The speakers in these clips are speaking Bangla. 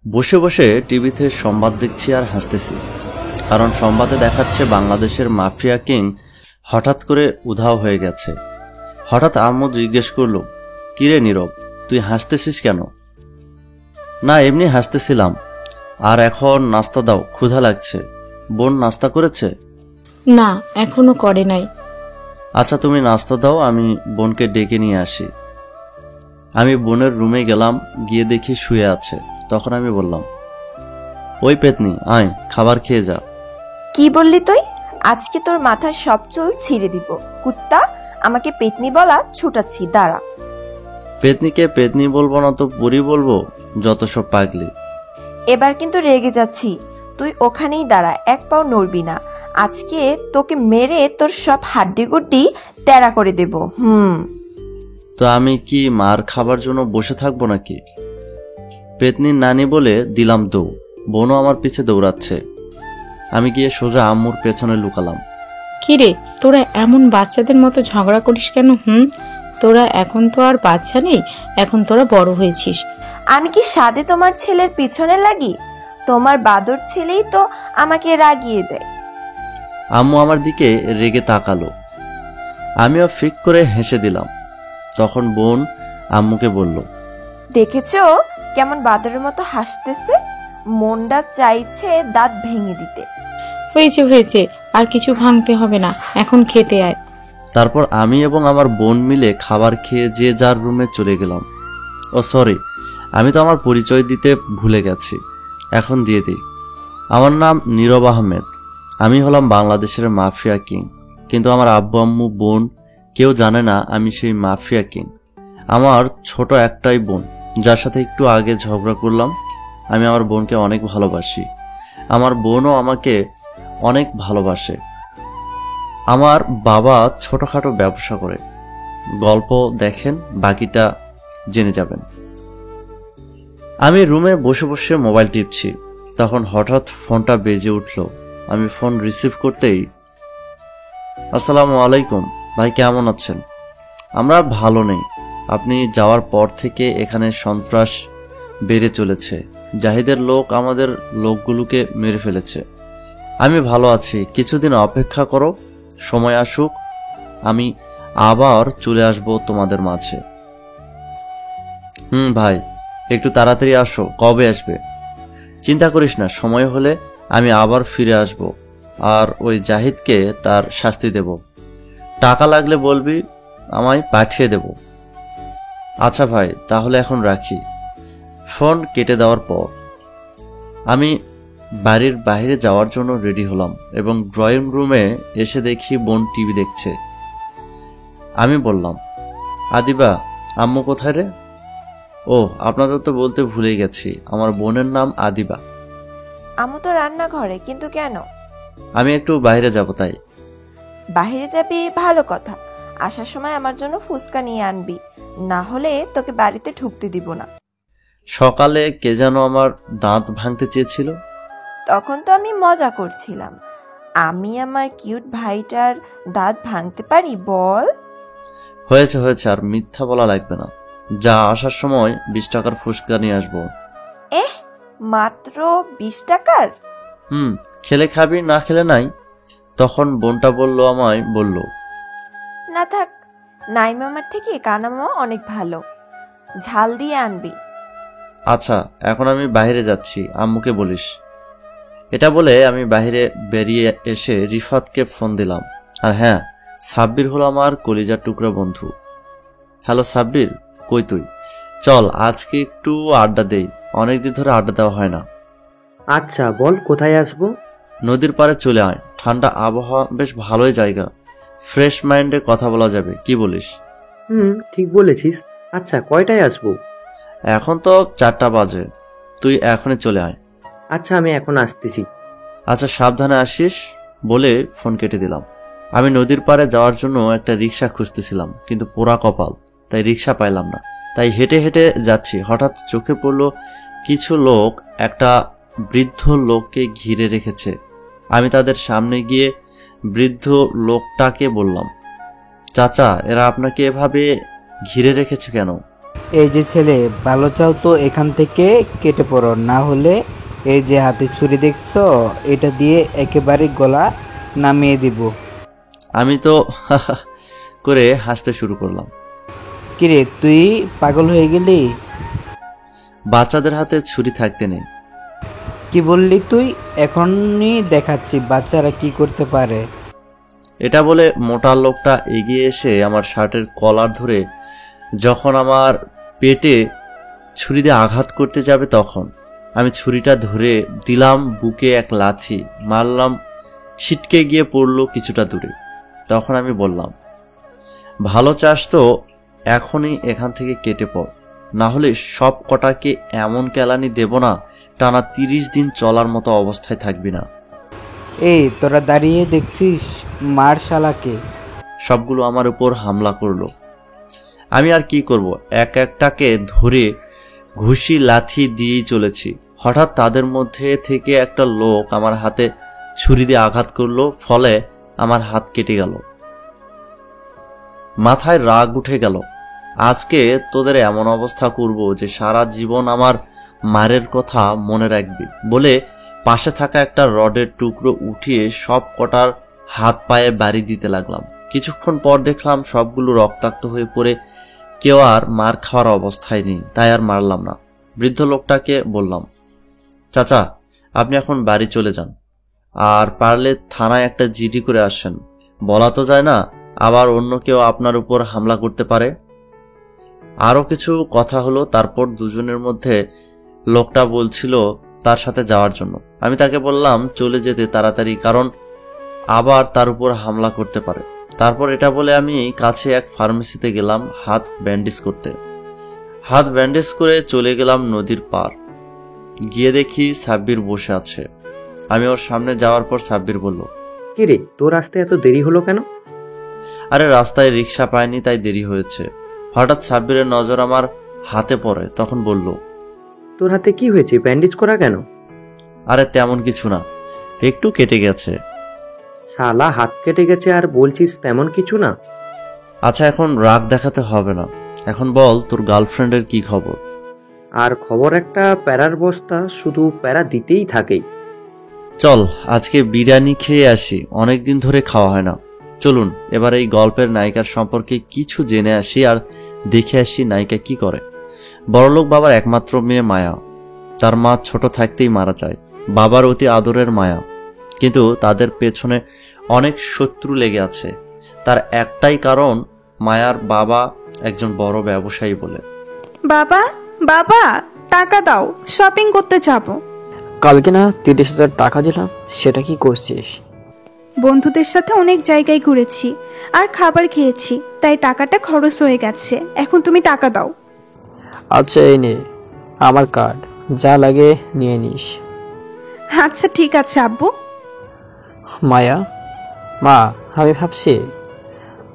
বসে বসে টিভিতে সংবাদ দেখছি আর হাসতেছি, কারণ সংবাদে দেখাচ্ছে বাংলাদেশের মাফিয়া কিং হঠাৎ করে উধাও হয়ে গেছে। হঠাৎ আম্মু জিজ্ঞেস করলো, কিরে নীরব, তুই হাসতেছিস কেন? না, এমনি হাসতেছিলাম। আর এখন নাস্তা দাও, ক্ষুধা লাগছে। বোন নাস্তা করেছে? না, এখনো করে নাই। আচ্ছা, তুমি নাস্তা দাও, আমি বোনকে ডেকে নিয়ে আসি। আমি বোনের রুমে গেলাম, গিয়ে দেখি শুয়ে আছে। তখন আমি বললাম, ওই পেতনি, আয় খাবার খেয়ে যা। কি বললি তুই? আজকে তোর মাথার সব চুল ছিঁড়ে দিব। কুত্তা, আমাকে পেতনি বলা ছুটাচ্ছি, দাঁড়া। পেতনিকে পেতনি বলবো না তো বুড়ি বলবো? যত সব পাগলি। এবার কিন্তু রেগে যাচ্ছি। তুই ওখানেই দাঁড়া, এক পাও নড়বি না। আজকে তোকে মেরে তোর সব হাড্ডি গুড্ডি টেরা করে দেব। তো আমি কি মার খাবার জন্য বসে থাকবো নাকি? পেতনির নানি বলে দিলাম দৌড়। বোনও আমার পিছে দৌড়াচ্ছে। আমি গিয়ে সোজা আম্মুর পেছনে লুকালাম। কিরে, তোরা এমন বাচ্চাদের মতো ঝগড়া করিস কেন? তোরা এখন তো আর বাচ্চা নেই, এখন তোরা বড় হয়েছিস। আমি কি সাদে তোমার ছেলের পিছনে লাগি? তোমার বাদর ছেলেই তো আমাকে রাগিয়ে দেয়। আম্মু আমার দিকে রেগে তাকালো। আমিও ফিক করে হেসে দিলাম। তখন বোন আম্মুকে বলল, দেখেছো কেমন বাদরের মতো হাসতেছে? মনটা চাইছে দাঁত ভেঙে দিতে। হয়েছে হয়েছে, আর কিছু ভাঙতে হবে না, এখন খেতে আয়। তারপর আমি এবং আমার বোন মিলে খাবার খেয়ে যে যার রুমে চলে গেলাম। ও সরি, আমি তো আমার পরিচয় দিতে ভুলে গেছি, এখন দিয়ে দিই। আমার নাম নীরব আহমেদ। আমি হলাম বাংলাদেশের মাফিয়া কিং, কিন্তু আমার আব্বু আম্মু বোন কেউ জানে না আমি সেই মাফিয়া কিং। আমার ছোট একটাই বোন, যার সাথে একটু আগে ঝগড়া করলাম। আমি আমার বোনকে অনেক ভালোবাসি, আমার বোনও আমাকে অনেক ভালোবাসে। আমার বাবা ছোটখাটো ব্যবসা করে। গল্প দেখেন, বাকিটা জেনে যাবেন। আমি রুমে বসে বসে মোবাইল টিপছি, তখন হঠাৎ ফোনটা বেজে উঠল। আমি ফোন রিসিভ করতেই, আসসালামু আলাইকুম ভাই, কেমন আছেন? আমরা ভালো নেই। আপনি যাওয়ার পর থেকে এখানে সন্ত্রাস বেড়ে চলেছে। জাহিদের লোক আমাদের লোকগুলোকে মেরে ফেলেছে। আমি ভালো আছি, কিছুদিন অপেক্ষা করো, সময় আসুক, আমি আবার চলে আসব তোমাদের মাঝে। ভাই, একটু তাড়াতাড়ি আসো। কবে আসবে? চিন্তা করিস না, সময় হলে আমি আবার ফিরে আসব, আর ওই জাহিদকে তার শাস্তি দেব। টাকা লাগলে বলবি, আমায় পাঠিয়ে দেব। আচ্ছা ভাই, তাহলে এখন রাখি। ফোন কেটে দেওয়ার পর আমি বাড়ির বাইরে যাওয়ার জন্য রেডি হলাম এবং ড্রয়িং রুমে এসে দেখি বোন টিভি দেখছে। আমি বললাম, আদিবা, আম্মু কোথায় রে? ও, আপনাদের তো বলতে ভুলে গেছি, আমার বোনের নাম আদিবা। আম্মু তো রান্নাঘরে, কিন্তু কেন? আমি একটু বাইরে যাব তাই। বাইরে যাবি, ভালো কথা। আসার সময় আমার জন্য ফুচকা নিয়ে আনবি, না হলে তোকে বাড়িতে ঢুকতে দিব না। সকালে কে যেন আমার দাঁত ভাঙতে চেয়েছিল। তখন তো আমি মজা করছিলাম। আমি আমার কিউট ভাইটার দাঁত ভাঙতে পারি, বল? হয়েছে হয়েছে, আর মিথ্যা বলা লাগবে না। যা, আসার সময় 20 টাকার ফুচকা নিয়ে আসবো। মাত্র 20 টাকার? খেলে খাবি, না খেলে নাই। তখন বোনটা আমায় বলল, না থাক, নাইম আমার থেকে কানামা অনেক ভালো, ঝাল দিয়ে আনবি। আচ্ছা, এখন আমি বাইরে যাচ্ছি, আম্মুকে বলিস। এটা বলে আমি বাইরে বেরিয়ে এসে রিফাতকে ফোন দিলাম। আর হ্যাঁ, সাব্বির হলো আমার কলিজার টুকরা বন্ধু। হ্যালো সাব্বির, কই তুই? চল আজকে একটু আড্ডা দেই, অনেকদিন ধরে আড্ডা দেওয়া হয় না। আচ্ছা বল, কোথায় আসবো? নদীর পাড়ে চলে আয়, ঠান্ডা আবহাওয়া, বেশ ভালোই জায়গা, ফ্রেশ মাইন্ডে কথা বলা যাবে, কি বলিস? ঠিক বলেছিস। আচ্ছা, কয়টায় আসবো? এখন তো 4টা বাজে, তুই এখনই চলে আয়। আচ্ছা, আমি এখন আসতেছি। আচ্ছা, সাবধানে আসিস। বলে ফোন কেটে দিলাম। আমি নদীর পাড়ে যাওয়ার জন্য একটা রিক্সা খুঁজতেছিলাম, কিন্তু পোড়া কপাল, তাই রিক্সা পাইলাম না। তাই হেঁটে হেঁটে যাচ্ছি, হঠাৎ চোখে পড়লো কিছু লোক একটা বৃদ্ধ লোককে ঘিরে রেখেছে। আমি তাদের সামনে গিয়ে বৃদ্ধ লোকটাকে বললাম, চাচা, এরা আপনাকে এভাবে ঘিরে রেখেছে কেন? এই যে ছেলে, ভালো চাও তো এখান থেকে কেটে পড়ো, না হলে এই যে হাতে ছুরি দেখছো, এটা দিয়ে একেবারে গলা নামিয়ে দিব। আমি তো করে হাসতে শুরু করলাম। কিরে, তুই পাগল হয়ে গেলি? বাচ্চাদের হাতে ছুরি থাকতে নেই। কি বললি তুই? এখনই দেখাচ্ছি বাচ্চারা কি করতে পারে। এটা বলে মোটা লোকটা এগিয়ে এসে আমার শার্টের কলার ধরে যখন আমার পেটে ছুরি দিয়ে আঘাত করতে যাবে, তখন আমি ছুরিটা ধরে দিলাম বুকে এক লাথি মারলাম, ছিটকে গিয়ে পড়লো কিছুটা দূরে। তখন আমি বললাম, ভালো চাস তো এখনই এখান থেকে কেটে পড়, না হলে সব কটাকে এমন কেলানি দেব না, টানা 30 দিন চলার মতো অবস্থায় থাকবি না। এই তোরা দাঁড়িয়ে দেখছিস, মার শালাকে। সবগুলো আমার উপর হামলা করলো। আমি আর কি করব, এক একটাকে ধরে ঘুষি লাথি দিয়েই চলেছি। হঠাৎ তাদের মধ্যে থেকে একটা লোক আমার হাতে ছুরি দিয়ে আঘাত করলো, ফলে আমার হাত কেটে গেল। মাথায় রাগ উঠে গেল। আজকে তোদের এমন অবস্থা করব যে সারা জীবন আমার মারের কথা মনে রাখবি বলে পাশে থাকা একটা রডের টুকরো উঠিয়ে সব কটার হাত পায়ে বাড়ি দিতে লাগলাম। কিছুক্ষণ পর দেখলাম সবগুলো রক্তাক্ত হয়ে পড়ে কেউ আর মার খাওয়ার অবস্থায় নেই, তাই আর মারলাম না। বৃদ্ধ লোকটাকে বললাম, চাচা আপনি এখন বাড়ি চলে যান, আর পারলে থানায় একটা জিডি করে আসেন। বলা তো যায় না, আবার অন্য কেউ আপনার উপর হামলা করতে পারে। আরো কিছু কথা হলো, তারপর দুজনের মধ্যে লোকটা বলছিল তার সাথে যাওয়ার জন্য। আমি তাকে বললাম চলে যেতে তাড়াতাড়ি, কারণ আবার তার উপর হামলা করতে পারে। তারপর এটা বলে আমি কাছে এক ফার্মেসিতে গেলাম হাত ব্যান্ডেজ করতে। হাত ব্যান্ডেজ করে চলে গেলাম নদীর পার। গিয়ে দেখি সাব্বির বসে আছে। আমি ওর সামনে যাওয়ার পর সাব্বির বলল, কিরে, তোর আসতে এত দেরি হলো কেন? আরে রাস্তায় রিক্সা পাইনি তাই দেরি হয়েছে। হঠাৎ সাব্বিরের নজর আমার হাতে পড়ে, তখন বলল, তোর হাতে কি হয়েছে? ব্যান্ডেজ করা কেন? আরে তেমন কিছু না, একটু কেটে গেছে। শালা, হাত কেটে গেছে আর বলছিস তেমন কিছু না? আচ্ছা এখন রাগ দেখাতে হবে না, এখন বল তোর গার্লফ্রেন্ডের কি খবর? আর খবর একটা, প্যারার বস্তা, শুধু প্যারা দিতেই থাকে। চল আজকে বিরিয়ানি খেয়ে আসি, অনেকদিন ধরে খাওয়া হয় না। চলুন এবার এই গল্পের নায়িকার সম্পর্কে কিছু জেনে আসি আর দেখে আসি নায়িকা কি করে। বড়লোক বাবার একমাত্র মেয়ে মায়া। তার মা ছোট থাকতেই মারা যায়। বাবার অতি আদরের মায়া, কিন্তু তাদের পেছনে অনেক শত্রু লেগে আছে। তার একটাই কারণ, মায়ার বাবা একজন বড় ব্যবসায়ী বলে। বাবা, বাবা, টাকা দাও, শপিং করতে যাব। কালকে না 30,000 টাকা দিলাম, সেটা কি করছিস? বন্ধুদের সাথে অনেক জায়গায় ঘুরেছি আর খাবার খেয়েছি, তাই টাকাটা খরচ হয়ে গেছে। এখন তুমি টাকা দাও। আচ্ছা এই নে আমার কার্ড, যা লাগে নিয়ে নিস। আচ্ছা ঠিক আছে আব্বু। মায়া, মা আমি ভাবছি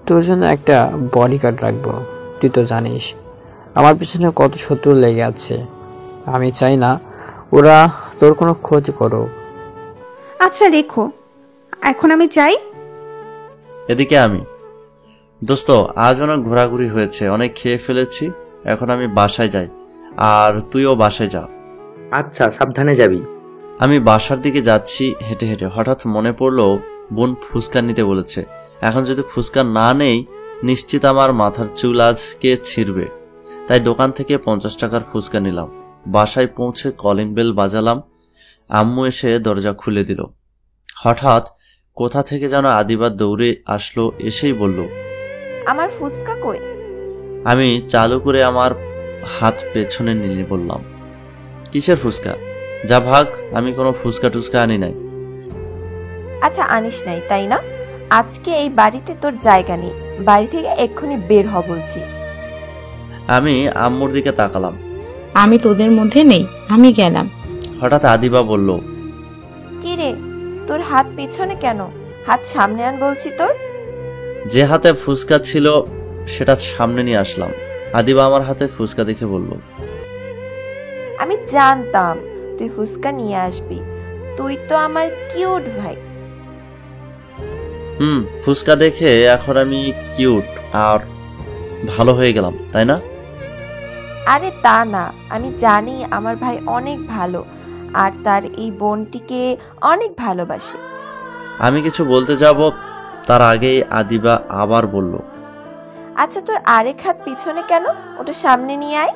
তোর জন্য একটা বডি গার্ড রাখবো। তুই তো জানিস আমার পিছনে কত শত্রু লেগে আছে। আমি চাই না ওরা তোর কোনো ক্ষতি করুক। আচ্ছা রেখো, এখন আমি যাই। এদিকে আমি, দোস্ত আজ অনেক ঘোরাঘুরি হয়েছে, অনেক খেয়ে ফেলেছি, এখন আমি বাসায় যাই, আর তুইও বাসায় যা। আচ্ছা, সাবধানে যাবি। আমি বাসার দিকে যাচ্ছি হেঁটে হেঁটে। হঠাৎ মনে পড়লো বোন ফুসকা নিতে বলেছে। এখন যদি ফুসকা না নেই, নিশ্চিত আমার মাথার চুল আজকে ছিঁড়বে। তাই দোকান থেকে 50 টাকার ফুসকা নিলাম। বাসায় পৌঁছে কলিং বেল বাজালাম। আম্মু এসে দরজা খুলে দিল। হঠাৎ কোথা থেকে যেন আদিবা দৌড়ে আসলো, এসেই বলল, আমার ফুচকা কই? আমি চালু করে আমার হাত পেছনে নিয়ে বললাম, কিসের ফুসকা? যা ভাগ, আমি কোনো ফুসকা টুসকা আনি নাই। আচ্ছা আনিস নাই তাই না? আজকে এই বাড়িতে তোর জায়গা নেই, বাড়ি থেকে এক্ষুনি বের হ বলছি। আমি আম্মুর দিকে তাকালাম। আমি তোদের মধ্যে নেই, আমি গেলাম। হঠাৎ আদিবা বলল, কি রে, তোর হাত পিছনে কেন? হাত সামনে আন বলছি তোর। যে হাতে ফুসকা ছিল সেটা সামনে নিয়ে আসলাম। আদিবা আমার হাতে ফুসকা দেখে বলল, আমি জানতাম তুই ফুচকা নিয়ে আসবি, তুই তো আমার কিউট ভাই। ফুসকা দেখে এখন আমি কিউট আর ভালো হয়ে গেলাম, তাই না? আরে তা না, আমি জানি আমার ভাই অনেক ভালো আর তার এই বোনটিকে অনেক ভালোবাসে। আমি কিছু বলতে যাব তার আগেই আদিবা আবার বলল, আচ্ছা, তোর আরেক হাত পিছনে কেন? ওটা সামনে নিয়ে আয়।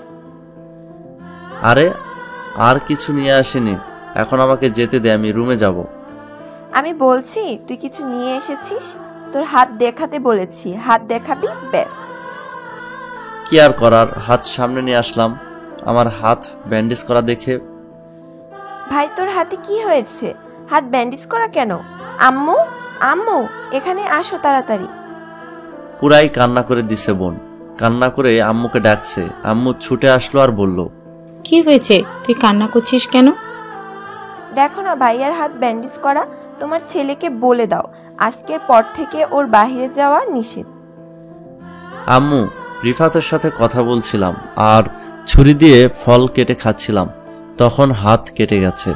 আরে আর কিছু নিয়ে আসেনি, এখন আমাকে যেতে দে, আমি রুমে যাব। আমি বলছি তুই কিছু নিয়ে এসেছিস, তোর হাত দেখাতে বলেছি, হাত দেখাবি ব্যাস। কি আর করার, হাত সামনে নিয়ে আসলাম। আমার হাত ব্যান্ডেজ করা দেখে, ভাই তোর হাতে কি হয়েছে? হাত ব্যান্ডেজ করা কেন? আম্মু, আম্মু এখানে আসো তাড়াতাড়ি। পুরাই কান্না করে দিছে বোন। কান্না করে আম্মুকে ডাকছে। আম্মু ছুটে আসলো আর বলল, কি হয়েছে, তুই কান্না করছিস কেন? দেখো না ভাইয়ার হাত ব্যান্ডেজ করা, তোমার ছেলেকে বলে দাও আজকের পর থেকে ওর বাইরে যাওয়া নিষেধ। আম্মু, রিফাতের সাথে কথা বলছিলাম আর ছুরি দিয়ে ফল কেটে খাচ্ছিলাম, তখন হাত কেটে গেছে।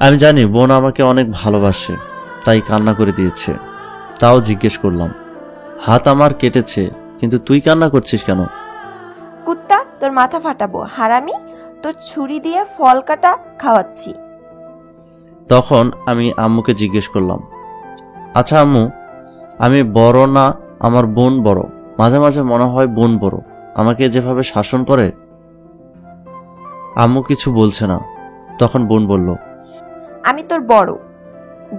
আমি জানি বোন আমাকে অনেক ভালোবাসে, তাই কান্না করে দিয়েছে। তাও জিজ্ঞেস করলাম, হাত আমার কেটেছে, কিন্তু তুই কান্না করছিস কেন? কুত্তা, তোর মাথা ফাটাবো হারামি, তোর ছুরি দিয়ে ফল কাটা খাওয়াচ্ছি। তখন আমি আম্মুকে জিজ্ঞেস করলাম, আচ্ছা আম্মু, আমি বড় না আমার বোন বড়? মাঝে মাঝে মনে হয় বোন বড়, আমাকে যেভাবে শাসন করে। আম্মু কিছু বলছে না। তখন বোন বলল, আমি তোর বড়,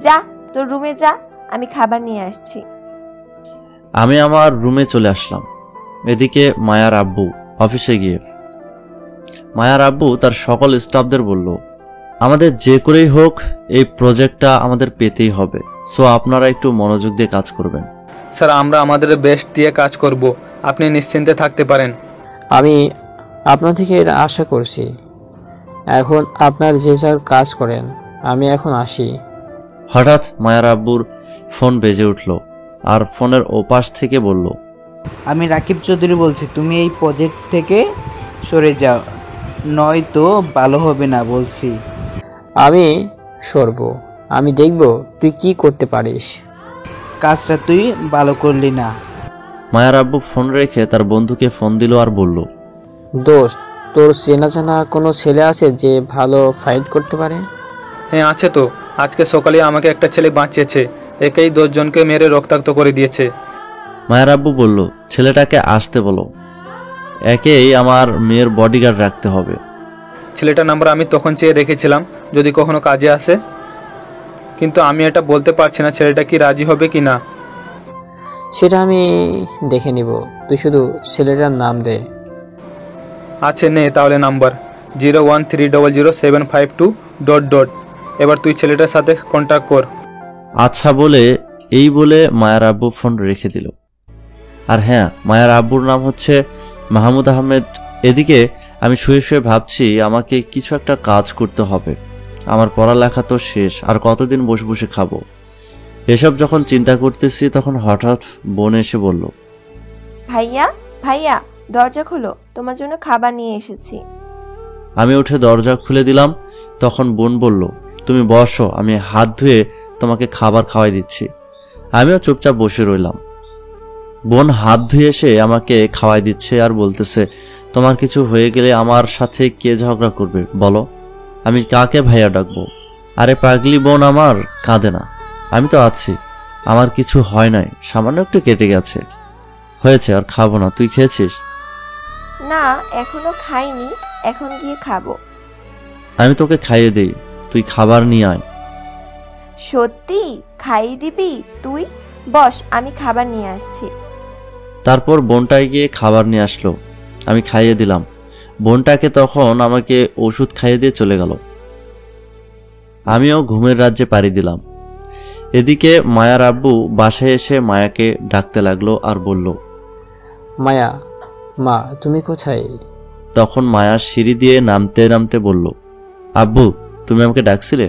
যা তোর রুমে যা, আমি খাবার নিয়ে আসছি। আমি আমার রুমে চলে আসলাম। এদিকে মায়ার আব্বু অফিসে গিয়ে মায়ার আব্বু তার সকল স্টাফদের বলল, আমাদের যে করেই হোক এই প্রজেক্টটা আমাদের পেতেই হবে, সো আপনারা একটু মনোযোগ দিয়ে কাজ করবেন। স্যার, আমরা আমাদের বেস্ট দিয়ে কাজ করব, আপনি নিশ্চিন্তে থাকতে পারেন। আমি আপনার থেকে এটা আশা করছি। এখন আপনার যে যার কাজ করেন, আমি এখন আসি। হঠাৎ মায়ার আব্বুর ফোন বেজে উঠল আর ফোনের ওপাশ থেকে বলল, আমি রাকিব চৌধুরী বলছি, তুমি এই প্রজেক্ট থেকে সরে যাও, নয়তো ভালো হবে না বলছি। আমি সরব, আমি দেখব তুই কি করতে পারিস। কাজটা তুই ভালো করলি না। মায়ার আব্বু ফোন রেখে তার বন্ধুকে ফোন দিল আর বলল, দোস্ত, তোর চেনা জানা কোনো ছেলে আছে যে ভালো ফাইট করতে পারে? হ্যাঁ আছে তো, আজকে সকালে আমাকে একটা ছেলে বাঁচিয়েছে, একেই 10 জনকে মেরে রক্তাক্ত করে দিয়েছে। মায়ের আব্বু বলল, ছেলেটাকে আসতে বলো, একেই আমার মেয়ের বডিগার্ড রাখতে হবে। ছেলেটার নাম্বার আমি তখন চেয়ে রেখেছিলাম, যদি কখনো কাজে আসে, কিন্তু আমি এটা বলতে পারছি না ছেলেটা কি রাজি হবে কি না। সেটা আমি দেখে নিব, তুই শুধু ছেলেটার নাম দে। আছে, নে তাহলে নাম্বার 013000752... এবার তুই ছেলেটার সাথে কন্ট্যাক্ট কর। আচ্ছা বলে এই বলে মায়ের আব্বু ফোন রেখে দিল। আর হ্যাঁ, মায়ের আব্বুর নাম হচ্ছে মাহমুদ আহমেদ। এদিকে আমি শুয়ে শুয়ে ভাবছি আমাকে কিছু একটা কাজ করতে হবে, আমার পড়ালেখা তো শেষ, আর কতদিন বসে বসে খাবো। এসব যখন চিন্তা করতেছি তখন হঠাৎ বোন এসে বলল, ভাইয়া, ভাইয়া দরজা খোলো, তোমার জন্য খাবার নিয়ে এসেছি। আমি উঠে দরজা খুলে দিলাম। তখন বোন বলল, তুমি বসো, আমি হাত ধুয়ে তোমাকে খাবার খাওয়াই দিচ্ছি। আমিও চুপচাপ বসে রইলাম। বোন হাত ধুয়ে এসে আমাকে খাওয়াই দিচ্ছে আর বলতেছে, তোমার কিছু হয়ে গেলে আমার সাথে কে ঝগড়া করবে বলো? আমি কাকে ভাইয়া ডাকবো? আরে পাগলি বোন আমার, কাঁদে না, আমি তো আছি, আমার কিছু হয় নাই, সামান্য একটু কেটে গেছে, হয়েছে, আর খাবো না। তুই খেয়েছিস? না, এখনো খাইনি, এখন গিয়ে খাবো। আমি তোকে খাইয়ে দেই, তুই খাবার নিয়ে আয়। সত্যি খাইয়ে দিবি তুই? বস, আমি খাবার নিয়ে আসছি। তারপর বোনটাই গিয়ে খাবার নিয়ে আসলো, আমি খাইয়ে দিলাম। বোনটাকে তখন আমাকে ওষুধ খাইয়ে দিয়ে চলে গেল। আমিও ঘুমের রাজ্যে পাড়ি দিলাম। এদিকে মায়ার আব্বু বাসায় এসে মায়াকে ডাকতে লাগলো আর বলল, মায়া, মা তুমি কোথায়? তখন মায়া সিঁড়ি দিয়ে নামতে নামতে বলল, আব্বু তুমি আমাকে ডাকছিলে?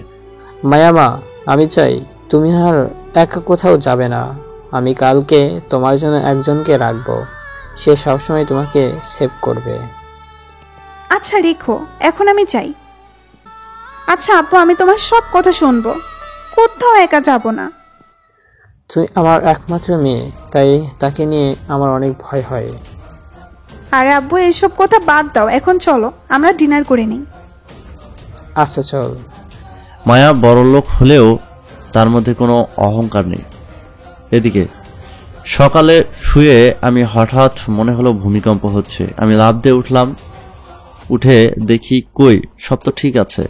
মায়া মা, আমি চাই তুমি আর একা কোথাও যাবে না। আমি কালকে তোমার জন্য একজনকে রাখবো, সে সবসময় তোমাকে সেভ করবে। আচ্ছা রেখো, এখন আমি যাই। আচ্ছা আপু, আমি তোমার সব কথা শুনবো, কোথাও একা যাব না। তুমি আমার একমাত্র মেয়ে, তাই তাকে নিয়ে আমার অনেক ভয় হয়। আরে আব্বু এইসব কথা বাদ দাও, এখন চলো আমরা ডিনার করে নিই। আচ্ছা চল। মায়া বড়লোক হলেও তার মধ্যে কোনো অহংকার নেই। এদিকে সকালে শুয়ে আমি হঠাৎ মনে হলো ভূমিকম্প হচ্ছে। আমি লাফ দিয়ে উঠলাম, উঠে দেখি কই সব তো ঠিক আছে।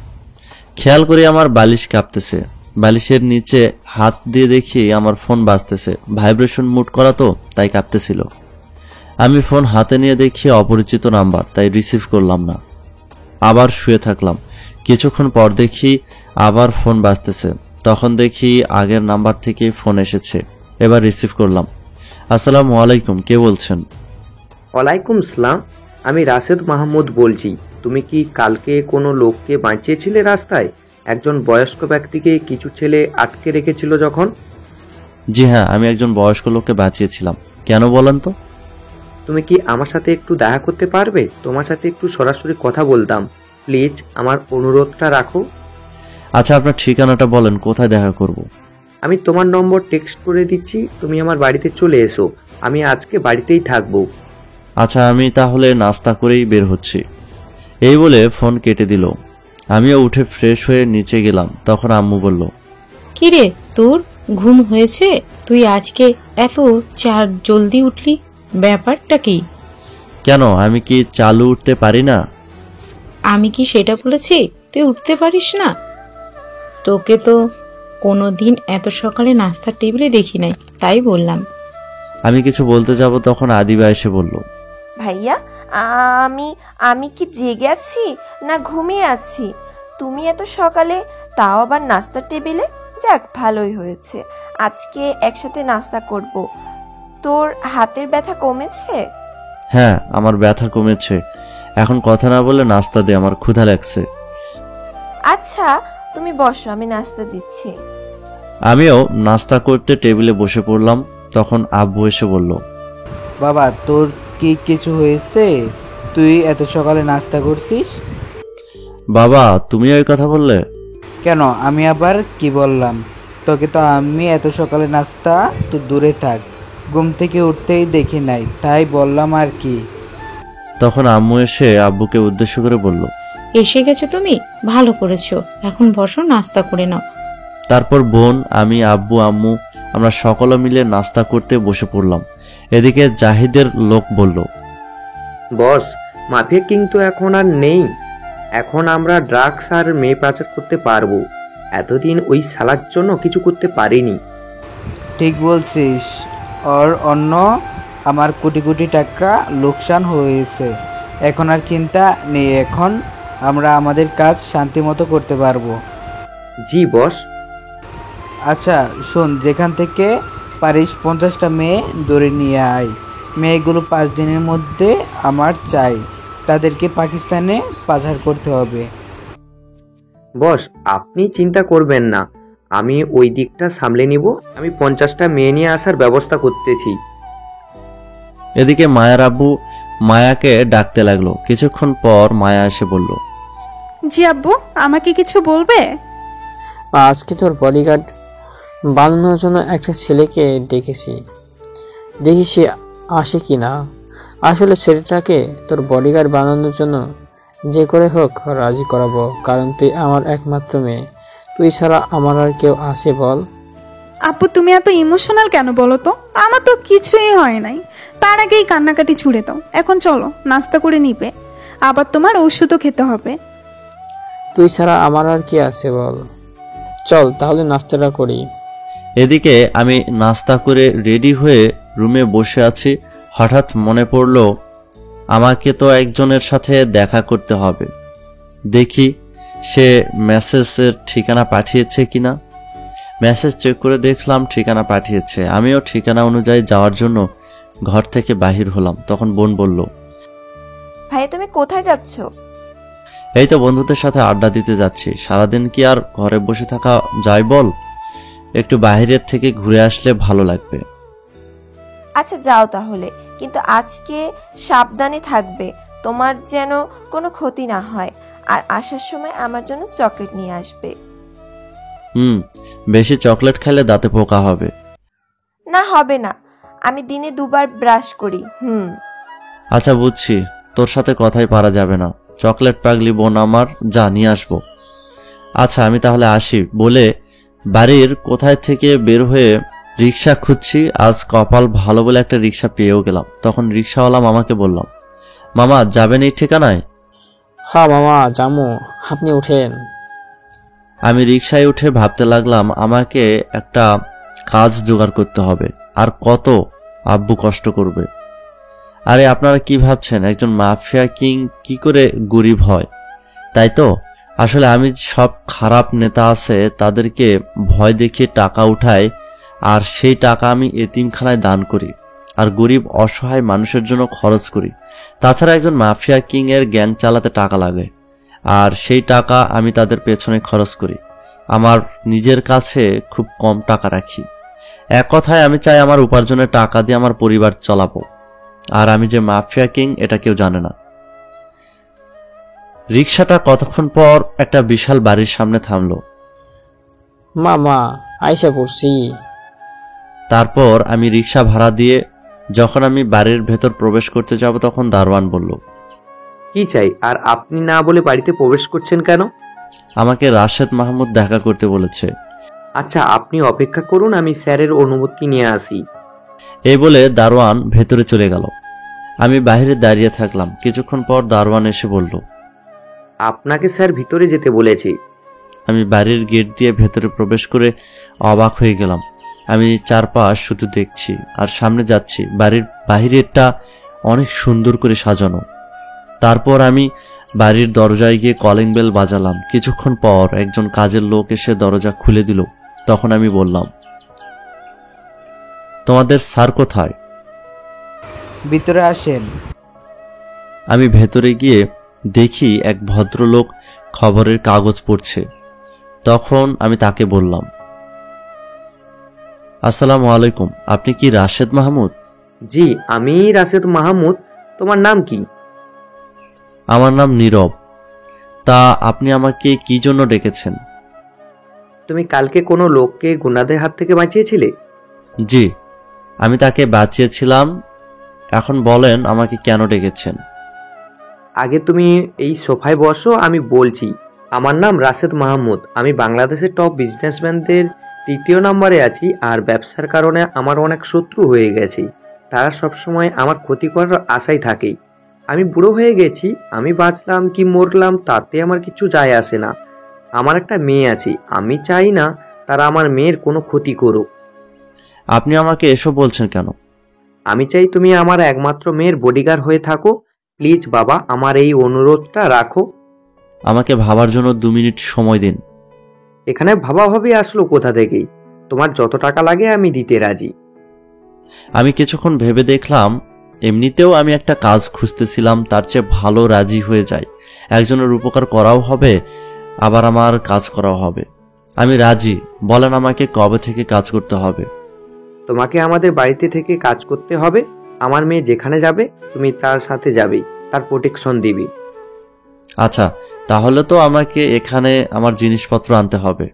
খেয়াল করে আমার বালিশ কাঁপতেছে। বালিশের নিচে হাত দিয়ে দেখি আমার ফোন বাজতেছে। ভাইব্রেশন মুট করা তো, তাই কাঁপতেছিল। আমি ফোন হাতে নিয়ে দেখি অপরিচিত নাম্বার, তাই রিসিভ করলাম না। আবার শুয়ে থাকলাম। কিছুক্ষণ পর দেখি আবার ফোন বাজতেছে। তখন দেখি আগের নাম্বার থেকে ফোন এসেছে। এবার রিসিভ করলাম। আসসালামু আলাইকুম, কে বলছেন? ওয়ালাইকুম সালাম, আমি রাশেদ মাহমুদ বলছি। তুমি কি কালকে কোনো লোককে বাঁচিয়েছিলে রাস্তায়? একজন বয়স্ক ব্যক্তিকে কিছু ছেলে আটকে রেখেছিল যখন। জি হ্যাঁ, আমি একজন বয়স্ক লোককে বাঁচিয়েছিলাম। কেন বলেন তো? তুমি কি আমার সাথে একটু দেখা করতে পারবে? তোমার সাথে একটু সরাসরি কথা বলতাম। প্লিজ আমার অনুরোধটা রাখো। আচ্ছা, আপনার ঠিকানাটা বলেন, কোথায় দেখা করব? আমি তোমার নম্বর টেক্সট করে দিচ্ছি, তুমি আমার বাড়িতে চলে এসো। আমি আজকে বাড়িতেই থাকবো। আচ্ছা, আমি তাহলে নাস্তা করেই বের হচ্ছি। এই বলে ফোন কেটে দিল। আমিও উঠে ফ্রেশ হয়ে নিচে গেলাম। তখন আম্মু বলল, কিরে তোর ঘুম হয়েছে? তুই আজকে এত জলদি উঠলি, ব্যাপারটা কি? কেন, আমি কি চালু উঠতে পারি না? আমি কি সেটা বলেছি তুই উঠতে পারিস না? তোকে তো কোনোদিন এত সকালে নাস্তার টেবিলে দেখি নাই, তাই বললাম। আমি কিছু বলতে যাব, তখন আদিবা এসে বলল, ভাইয়া, আমি আমি কি জেগে আছি না ঘুমিয়ে আছি? তুমি এত সকালে, তাও আবার নাস্তার টেবিলে? যাক, ভালোই হয়েছে, আজকে একসাথে নাস্তা করব। তোর হাতের ব্যথা কমেছে? হ্যাঁ, আমার ব্যথা কমেছে। এখন কথা না বলে নাস্তা দে, আমার ক্ষুধা লাগছে। আচ্ছা তুমি বসো, আমি নাস্তা দিচ্ছি। আমিও নাস্তা করতে টেবিলে বসে পড়লাম। তখন আব্বু এসে বলল, বাবা তোর কি কিছু হয়েছে? তুই এত সকালে নাস্তা করছিস? বাবা তুমি ওই কথা বললে? কেন, আমি আবার কি বললাম? তোকে তো আমি এত সকালে নাস্তা তো দূরে থাক, ঘুম থেকে উঠতেই দেখি নাই, তাই বললাম আর কি। তখন আম্মু এসে আব্বুকে উদ্দেশ্য করে বলল, এসে গেছো তুমি, ভালো করেছো। এখন বসো, নাস্তা করে নাও। তারপর বোন, আমি, আব্বু, আম্মু আমরা সকলে মিলে নাস্তা করতে বসে পড়লাম। এদিকে জাহিদের লোক বলল, বস, মাফিয়া কিন্তু এখন আর নেই। এখন আমরা ড্রাগস আর মেয়ে পাচার করতে পারবো। এতদিন ওই শালার জন্য কিছু করতে পারিনি। ঠিক বলছিস, ওর অন্য আমার কোটি কোটি টাকা লোকসান হয়েছে। এখন আর চিন্তা নেই, এখন আমরা আমাদের কাজ শান্তি মতো করতে পারবো। জি বস। আচ্ছা শোন, যেখান থেকে পারিস 50টা মেয়ে ধরে নিয়ে আয়। মেয়েগুলো 5 দিনের মধ্যে আমার চাই, তাদেরকে পাকিস্তানে পাচার করতে হবে। বস, আপনি চিন্তা করবেন না, আমি ওই দিকটা সামলে নিব। আমি 50টা মেয়ে নিয়ে আসার ব্যবস্থা করতেছি। এদিকে মায়ার আব্বু মায়াকে ডাকতে লাগলো। কিছুক্ষণ পর মায়া এসে বলল, জি আব্বু, আমাকে কিছু বলবে? আজকে তোর বডিগার্ড বানানোর জন্য একটা ছেলেকে ডেকেছি, দেখি সে আসে কি না। আসলে ছেলেটাকে তোর বডিগার্ড বানানোর জন্য যে করে হোক রাজি করাবো, কারণ তুই আমার একমাত্র মেয়ে। তুই ছাড়া আমার আর কেউ আছে বল? আব্বু তুমি এত ইমোশনাল কেন বলো তো? আমার তো কিছুই হয় নাই, তার আগেই কান্নাকাটি ছুড়ে দাও। এখন চলো, নাস্তা করে নিবে, আবার তোমার ওষুধও খেতে হবে। তুই ছাড়া আমার আর কি আছে বল? চল তাহলে নাস্তাটা করি। এদিকে আমি নাস্তা করে রেডি হয়ে রুমে বসে আছি। হঠাৎ মনে পড়ল আমাকে তো একজনের সাথে দেখা করতে হবে। দেখি সে মেসেজের ঠিকানা পাঠিয়েছে কিনা। মেসেজ চেক করে দেখলাম ঠিকানা পাঠিয়েছে। আমিও ঠিকানা অনুযায়ী যাওয়ার জন্য ঘর থেকে বাহির হলাম। তখন বোন বলল, ভাই তুমি কোথায় যাচ্ছ? এই তো বন্ধুদের সাথে আড্ডা দিতে যাচ্ছি। সারাদিন কি আর ঘরে বসে থাকা যায় বল? একটু বাইরের থেকে ঘুরে আসলে ভালো লাগবে। আচ্ছা যাও তাহলে, কিন্তু আজকে সাবধানে থাকবে, তোমার যেন কোনো ক্ষতি না হয়। আর আসার সময় আমার জন্য চকলেট নিয়ে আসবে। বেশি চকলেট খেলে দাঁতে পোকা হবে। না হবে না, আমি দিনে 2বার ব্রাশ করি। আচ্ছা বুঝছি, তোর সাথে কথাই পারা যাবে না। চকলেট পাগলি বোন আমার, যা নিয়ে আসবো। আচ্ছা আমি তাহলে আসি বলে বাড়ির কোথায় থেকে বের হয়ে রিক্সা খুঁজছি। আজ কপাল ভালো বলে একটা রিক্সা পেয়েও গেলাম। তখন রিক্সাওয়ালা মামাকে বললাম, মামা যাবেন এই ঠিকানায়? হ্যাঁ মামা জামু, আপনি উঠেন। আমি রিক্সায় উঠে ভাবতে লাগলাম আমাকে একটা কাজ জোগাড় করতে হবে। আর কত আব্বু কষ্ট করবে। আরে আপনারা কি ভাবছেন একজন মাফিয়া কিং কি করে গরিব হয়? তাই তো। আসলে আমি সব খারাপ নেতা আছে তাদেরকে ভয় দেখিয়ে টাকা উঠাই, আর সেই টাকা আমি এতিমখানায় দান করি আর গরিব অসহায় মানুষের জন্য খরচ করি। তাছাড়া একজন মাফিয়া কিং এর গ্যাং চালাতে টাকা লাগে, আর সেই টাকা আমি তাদের পেছনে খরচ করি। আমার নিজের কাছে খুব কম টাকা রাখি। এক কথায় আমি চাই আমার উপার্জনের টাকা দিয়ে আমার পরিবার চালাবো। আর আমি যে মাফিয়া কিং এটা কেউ জানে না। রিক্সাটা কতক্ষণ পর একটা বিশাল বাড়ির সামনে থামলো। মামা আইসা পড়ছি। তারপর আমি রিক্সা ভাড়া দিয়ে যখন আমি বাড়ির ভেতর প্রবেশ করতে যাব তখন দারোয়ান বলল, কি চাই? আর আপনি না বলে বাড়িতে প্রবেশ করছেন কেন? আমাকে রাশেদ মাহমুদ দেখা করতে বলেছে। আচ্ছা আপনি অপেক্ষা করুন, আমি স্যারের অনুমতি নিয়ে আসি। এই বলে দারোয়ান ভেতরে চলে গেল। আমি বাইরে দাঁড়িয়ে থাকলাম। কিছুক্ষণ পর দারোয়ান এসে বলল, আপনাকে স্যার ভিতরে যেতে বলেছি। আমি বাড়ির গেট দিয়ে ভেতরে প্রবেশ করে অবাক হয়ে গেলাম। আমি চারপাশ শুধু দেখছি আর সামনে যাচ্ছি। বাড়ির বাহিরেরটা অনেক সুন্দর করে সাজানো। তারপর আমি বাড়ির দরজায় গিয়ে কলিং বেল বাজালাম। কিছুক্ষণ পর একজন কাজের লোক এসে দরজা খুলে দিল। তখন আমি বললাম, তোমাদের স্যার কোথায়? ভিতরে আসেন। আমি ভেতরে গিয়ে দেখি এক ভদ্রলোক খবরের কাগজ পড়ছে। তখন আমি তাকে বললাম, আসসালামু আলাইকুম, আপনি কি রাশেদ মাহমুদ? জি আমি রাশেদ মাহমুদ। তোমার নাম কি? আমার নাম নীরব। তা আপনি আমাকে কি জন্য ডেকেছেন? তুমি কালকে কোনো লোককে গুন্ডাদের হাত থেকে বাঁচিয়েছিলে? জি, আমি তাকে বাঁচিয়েছিলাম। এখন বলেন আমাকে কেন ডেকেছেন? আগে তুমি এই সোফায় বসো, আমি বলছি। আমার নাম রাশেদ মাহমুদ। আমি বাংলাদেশের টপ বিজনেসম্যানদের 3য় নম্বরে আছি। আর ব্যবসার কারণে আমার অনেক শত্রু হয়ে গেছে। তারা সবসময় আমার ক্ষতি করার আশায় থাকে। আমি বুড়ো হয়ে গেছি। আমি বাঁচলাম কি মরলাম তাতে আমার কিছু যায় আসে না। আমার একটা মেয়ে আছে, আমি চাই না তারা আমার মেয়ের কোনো ক্ষতি করুক। আপনি আমাকে এসব বলছেন কেন? আমি চাই তুমি আমার একমাত্র মেয়ের বডিগার্ড হয়ে থাকো। প্লিজ বাবা, আমার এই অনুরোধটা রাখো। আমাকে ভাবার জন্য 2 মিনিট সময় দিন। এখানে ভাবাভাবি আসলো কোথা থেকে? তোমার যত টাকা লাগে আমি দিতে রাজি। আমি কিছুক্ষণ ভেবে দেখলাম এমনিতেও আমি একটা কাজ খুঁজতেছিলাম, তার চেয়ে ভালো রাজি হয়ে যাই। একজনের উপকার করাও হবে, আবার আমার কাজ করাও হবে। আমি রাজি। বলেন আমাকে কবে থেকে কাজ করতে হবে? তোমাকে আমাদের বাড়িতে থেকে কাজ করতে হবে। আমার মেয়ে যেখানে যাবে তুমি তার সাথে যাবে, তার প্রোটেকশন দিবে। আচ্ছা, তাহলে তো আমাকে এখানে আমার জিনিসপত্র আনতে হবে।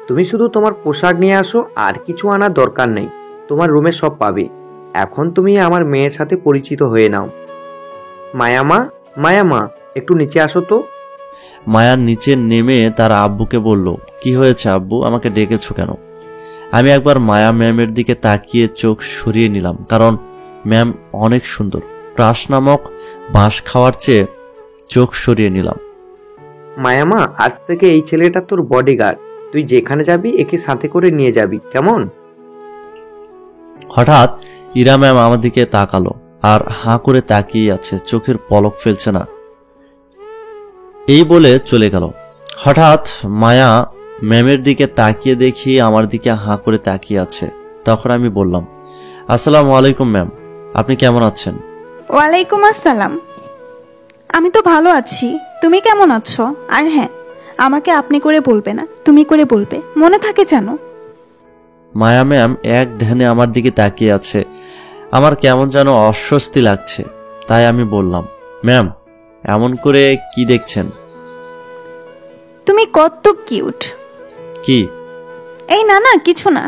তুমি শুধু তোমার পোশাক নিয়ে আসো, আর কিছু আনার দরকার নেই। তোমার রুমে সব পাবে। এখন তুমি আমার মেয়ের সাথে পরিচিত হয়ে নাও। মায়ামা, মায়ামা একটু নিচে আসো তো। মায়ার নিচে নেমে তার আব্বুকে বলল, কি হয়েছে আব্বু, আমাকে ডেকেছো কেন? আমি একবার মায়া ম্যামের দিকে তাকিয়ে চোখ সরিয়ে নিলাম, কারণ ম্যাম অনেক সুন্দর। ক্রাশ নামক বাঁশ খাওয়ার চেয়ে চোখ সরিয়ে নিলাম। মায়ামা, আজ থেকে এই ছেলেটা তোর বডিগার্ড। তুই যেখানে যাবি একে সাথে করে নিয়ে যাবি, কেমন? হঠাৎ ইরা ম্যাম আমার দিকে তাকালো আর হাঁ করে তাকিয়ে আছে, চোখের পলক ফেলছে না। এই বলে চলে গেল। হঠাৎ মায়া ম্যামের দিকে তাকিয়ে দেখি আমার দিকে হাঁ করে তাকিয়ে আছে। তখন আমি বললাম, আসসালামু আলাইকুম ম্যাম, আপনি কেমন আছেন? ওয়ালাইকুম আসসালাম। আমি তো ভালো আছি, তুমি কেমন আছো? আর হ্যাঁ, আমাকে আপনি করে বলবে না, তুমি করে বলবে, মনে থাকে যেন। মায়া ম্যাম এক ধ্যানে আমার দিকে তাকিয়ে আছে। আমার কেমন যেন অস্বস্তি লাগছে। তাই আমি বললাম, ম্যাম এমন করে কি দেখছেন? তুমি কত কিউট। কি? এই না না, কিছু না।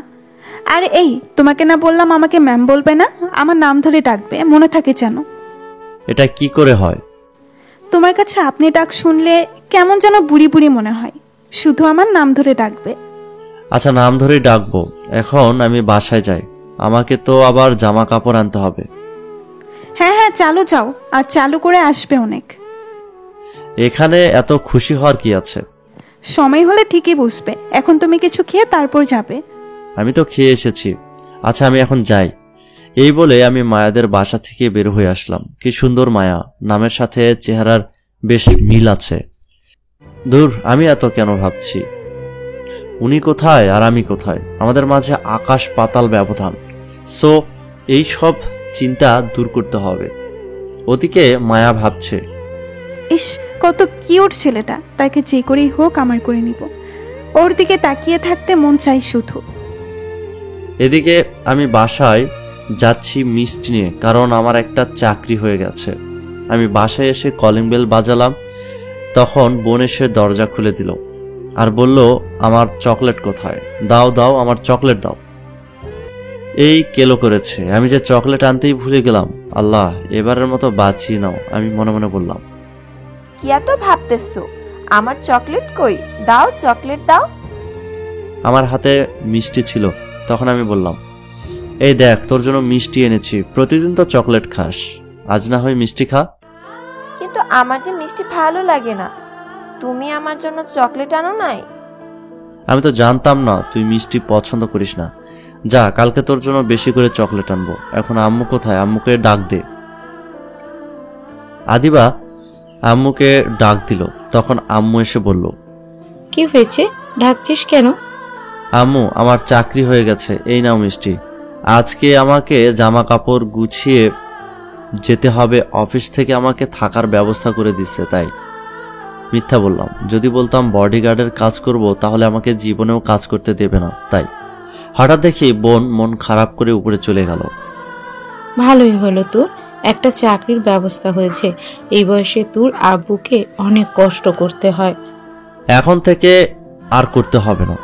আর এই, তোমাকে না বললাম আমাকে ম্যাম বলবে না, আমার নাম ধরে ডাকবে, মনে থাকে যেন। এটা কি করে হয়? তোমার কাছে আপনি ডাক শুনলে কেমন যেন বুড়ি বুড়ি মনে হয়। শুধু আমার নাম ধরে ডাকবে। আচ্ছা, নাম ধরেই ডাকবো। এখন আমি বাসায় যাই, আমাকে তো আবার জামা কাপড় আনতে হবে। হ্যাঁ হ্যাঁ, চালু যাও, আর চালু করে আসবে অনেক। এখানে এত খুশি হওয়ার কি আছে? সময় হলে ঠিকই বুঝবে। এখন তুমি কিছু খেয়ে তারপর যাবে। আমি তো খেয়ে এসেছি। আচ্ছা, আমি এখন যাই। এই বলে আমি মায়াদের বাসা থেকে বের হয়ে আসলাম। কি সুন্দর মায়া, নামের সাথে চেহারার বেশ মিল আছে। দূর, আমি এত কেন ভাবছি? উনি কোথায় আর আমি কোথায়? আমাদের মাঝে আকাশ পাতাল ব্যবধান। সো এই সব চিন্তা দূর করতে হবে। ওদিকে মায়া ভাবছে, ইস, কত কিউট ছেলেটা, তাকে যে করেই হোক আমার করে নিব। ওর দিকে তাকিয়ে থাকতে মন চাই শুধু। এদিকে আমি বাসায় যাচ্ছি মিষ্টি নিয়ে, কারণ আমার একটা চাকরি হয়ে গেছে। আমি বাসায় এসে কলিং বেল বাজালাম, তখন বোন এসে দরজা খুলে দিল আর বলল, আমার চকলেট কোথায়? দাও দাও, আমার চকলেট দাও। এই কেলো করেছে, আমি যে চকলেট আনতেই ভুলে গেলাম। আল্লাহ, এবারের মতো বাঁচিয়ে নাও, আমি মনে মনে বললাম। কি এত ভাবতেছো? আমার চকলেট কই? দাও, চকলেট দাও। আমার হাতে মিষ্টি ছিল, তখন আমি বললাম, এই দেখ, তোর জন্য মিষ্টি এনেছি। প্রতিদিন তো চকলেট খাস, আজ না হয় মিষ্টি খা। কিন্তু আমার যে মিষ্টি ভালো লাগে না। তুমি আমার জন্য চকলেট আনো নাই? আমি তো জানতাম না তুই মিষ্টি পছন্দ করিস না। যা, কালকে তোর জন্য বেশি করে চকলেট আনবো। এখন আম্মু কোথায়? আম্মুকে ডাক দে। আদিবা আম্মুকে ডাক দিল, তখন আম্মু এসে বলল, কি হয়েছে, ডাকছিস কেন? আম্মু, আমার চাকরি হয়ে গেছে, এই নাও মিষ্টি। আজকে আমাকে জামা কাপড় গুছিয়ে যেতে হবে, অফিস থেকে আমাকে থাকার ব্যবস্থা করে দিচ্ছে। তাই মিথ্যা বললাম। যদি বলতাম বডিগার্ডের কাজ করব, তাহলে আমাকে জীবনেও কাজ করতে দেবে না। তাই হঠাৎ দেখি বোন মন খারাপ করে উপরে চলে গেল। ভালোই হলো, তোর একটা চাকরির ব্যবস্থা হয়েছে। এই বয়সে তোর আব্বুকে অনেক কষ্ট করতে হয়। এখন থেকে আর করতে হবে না।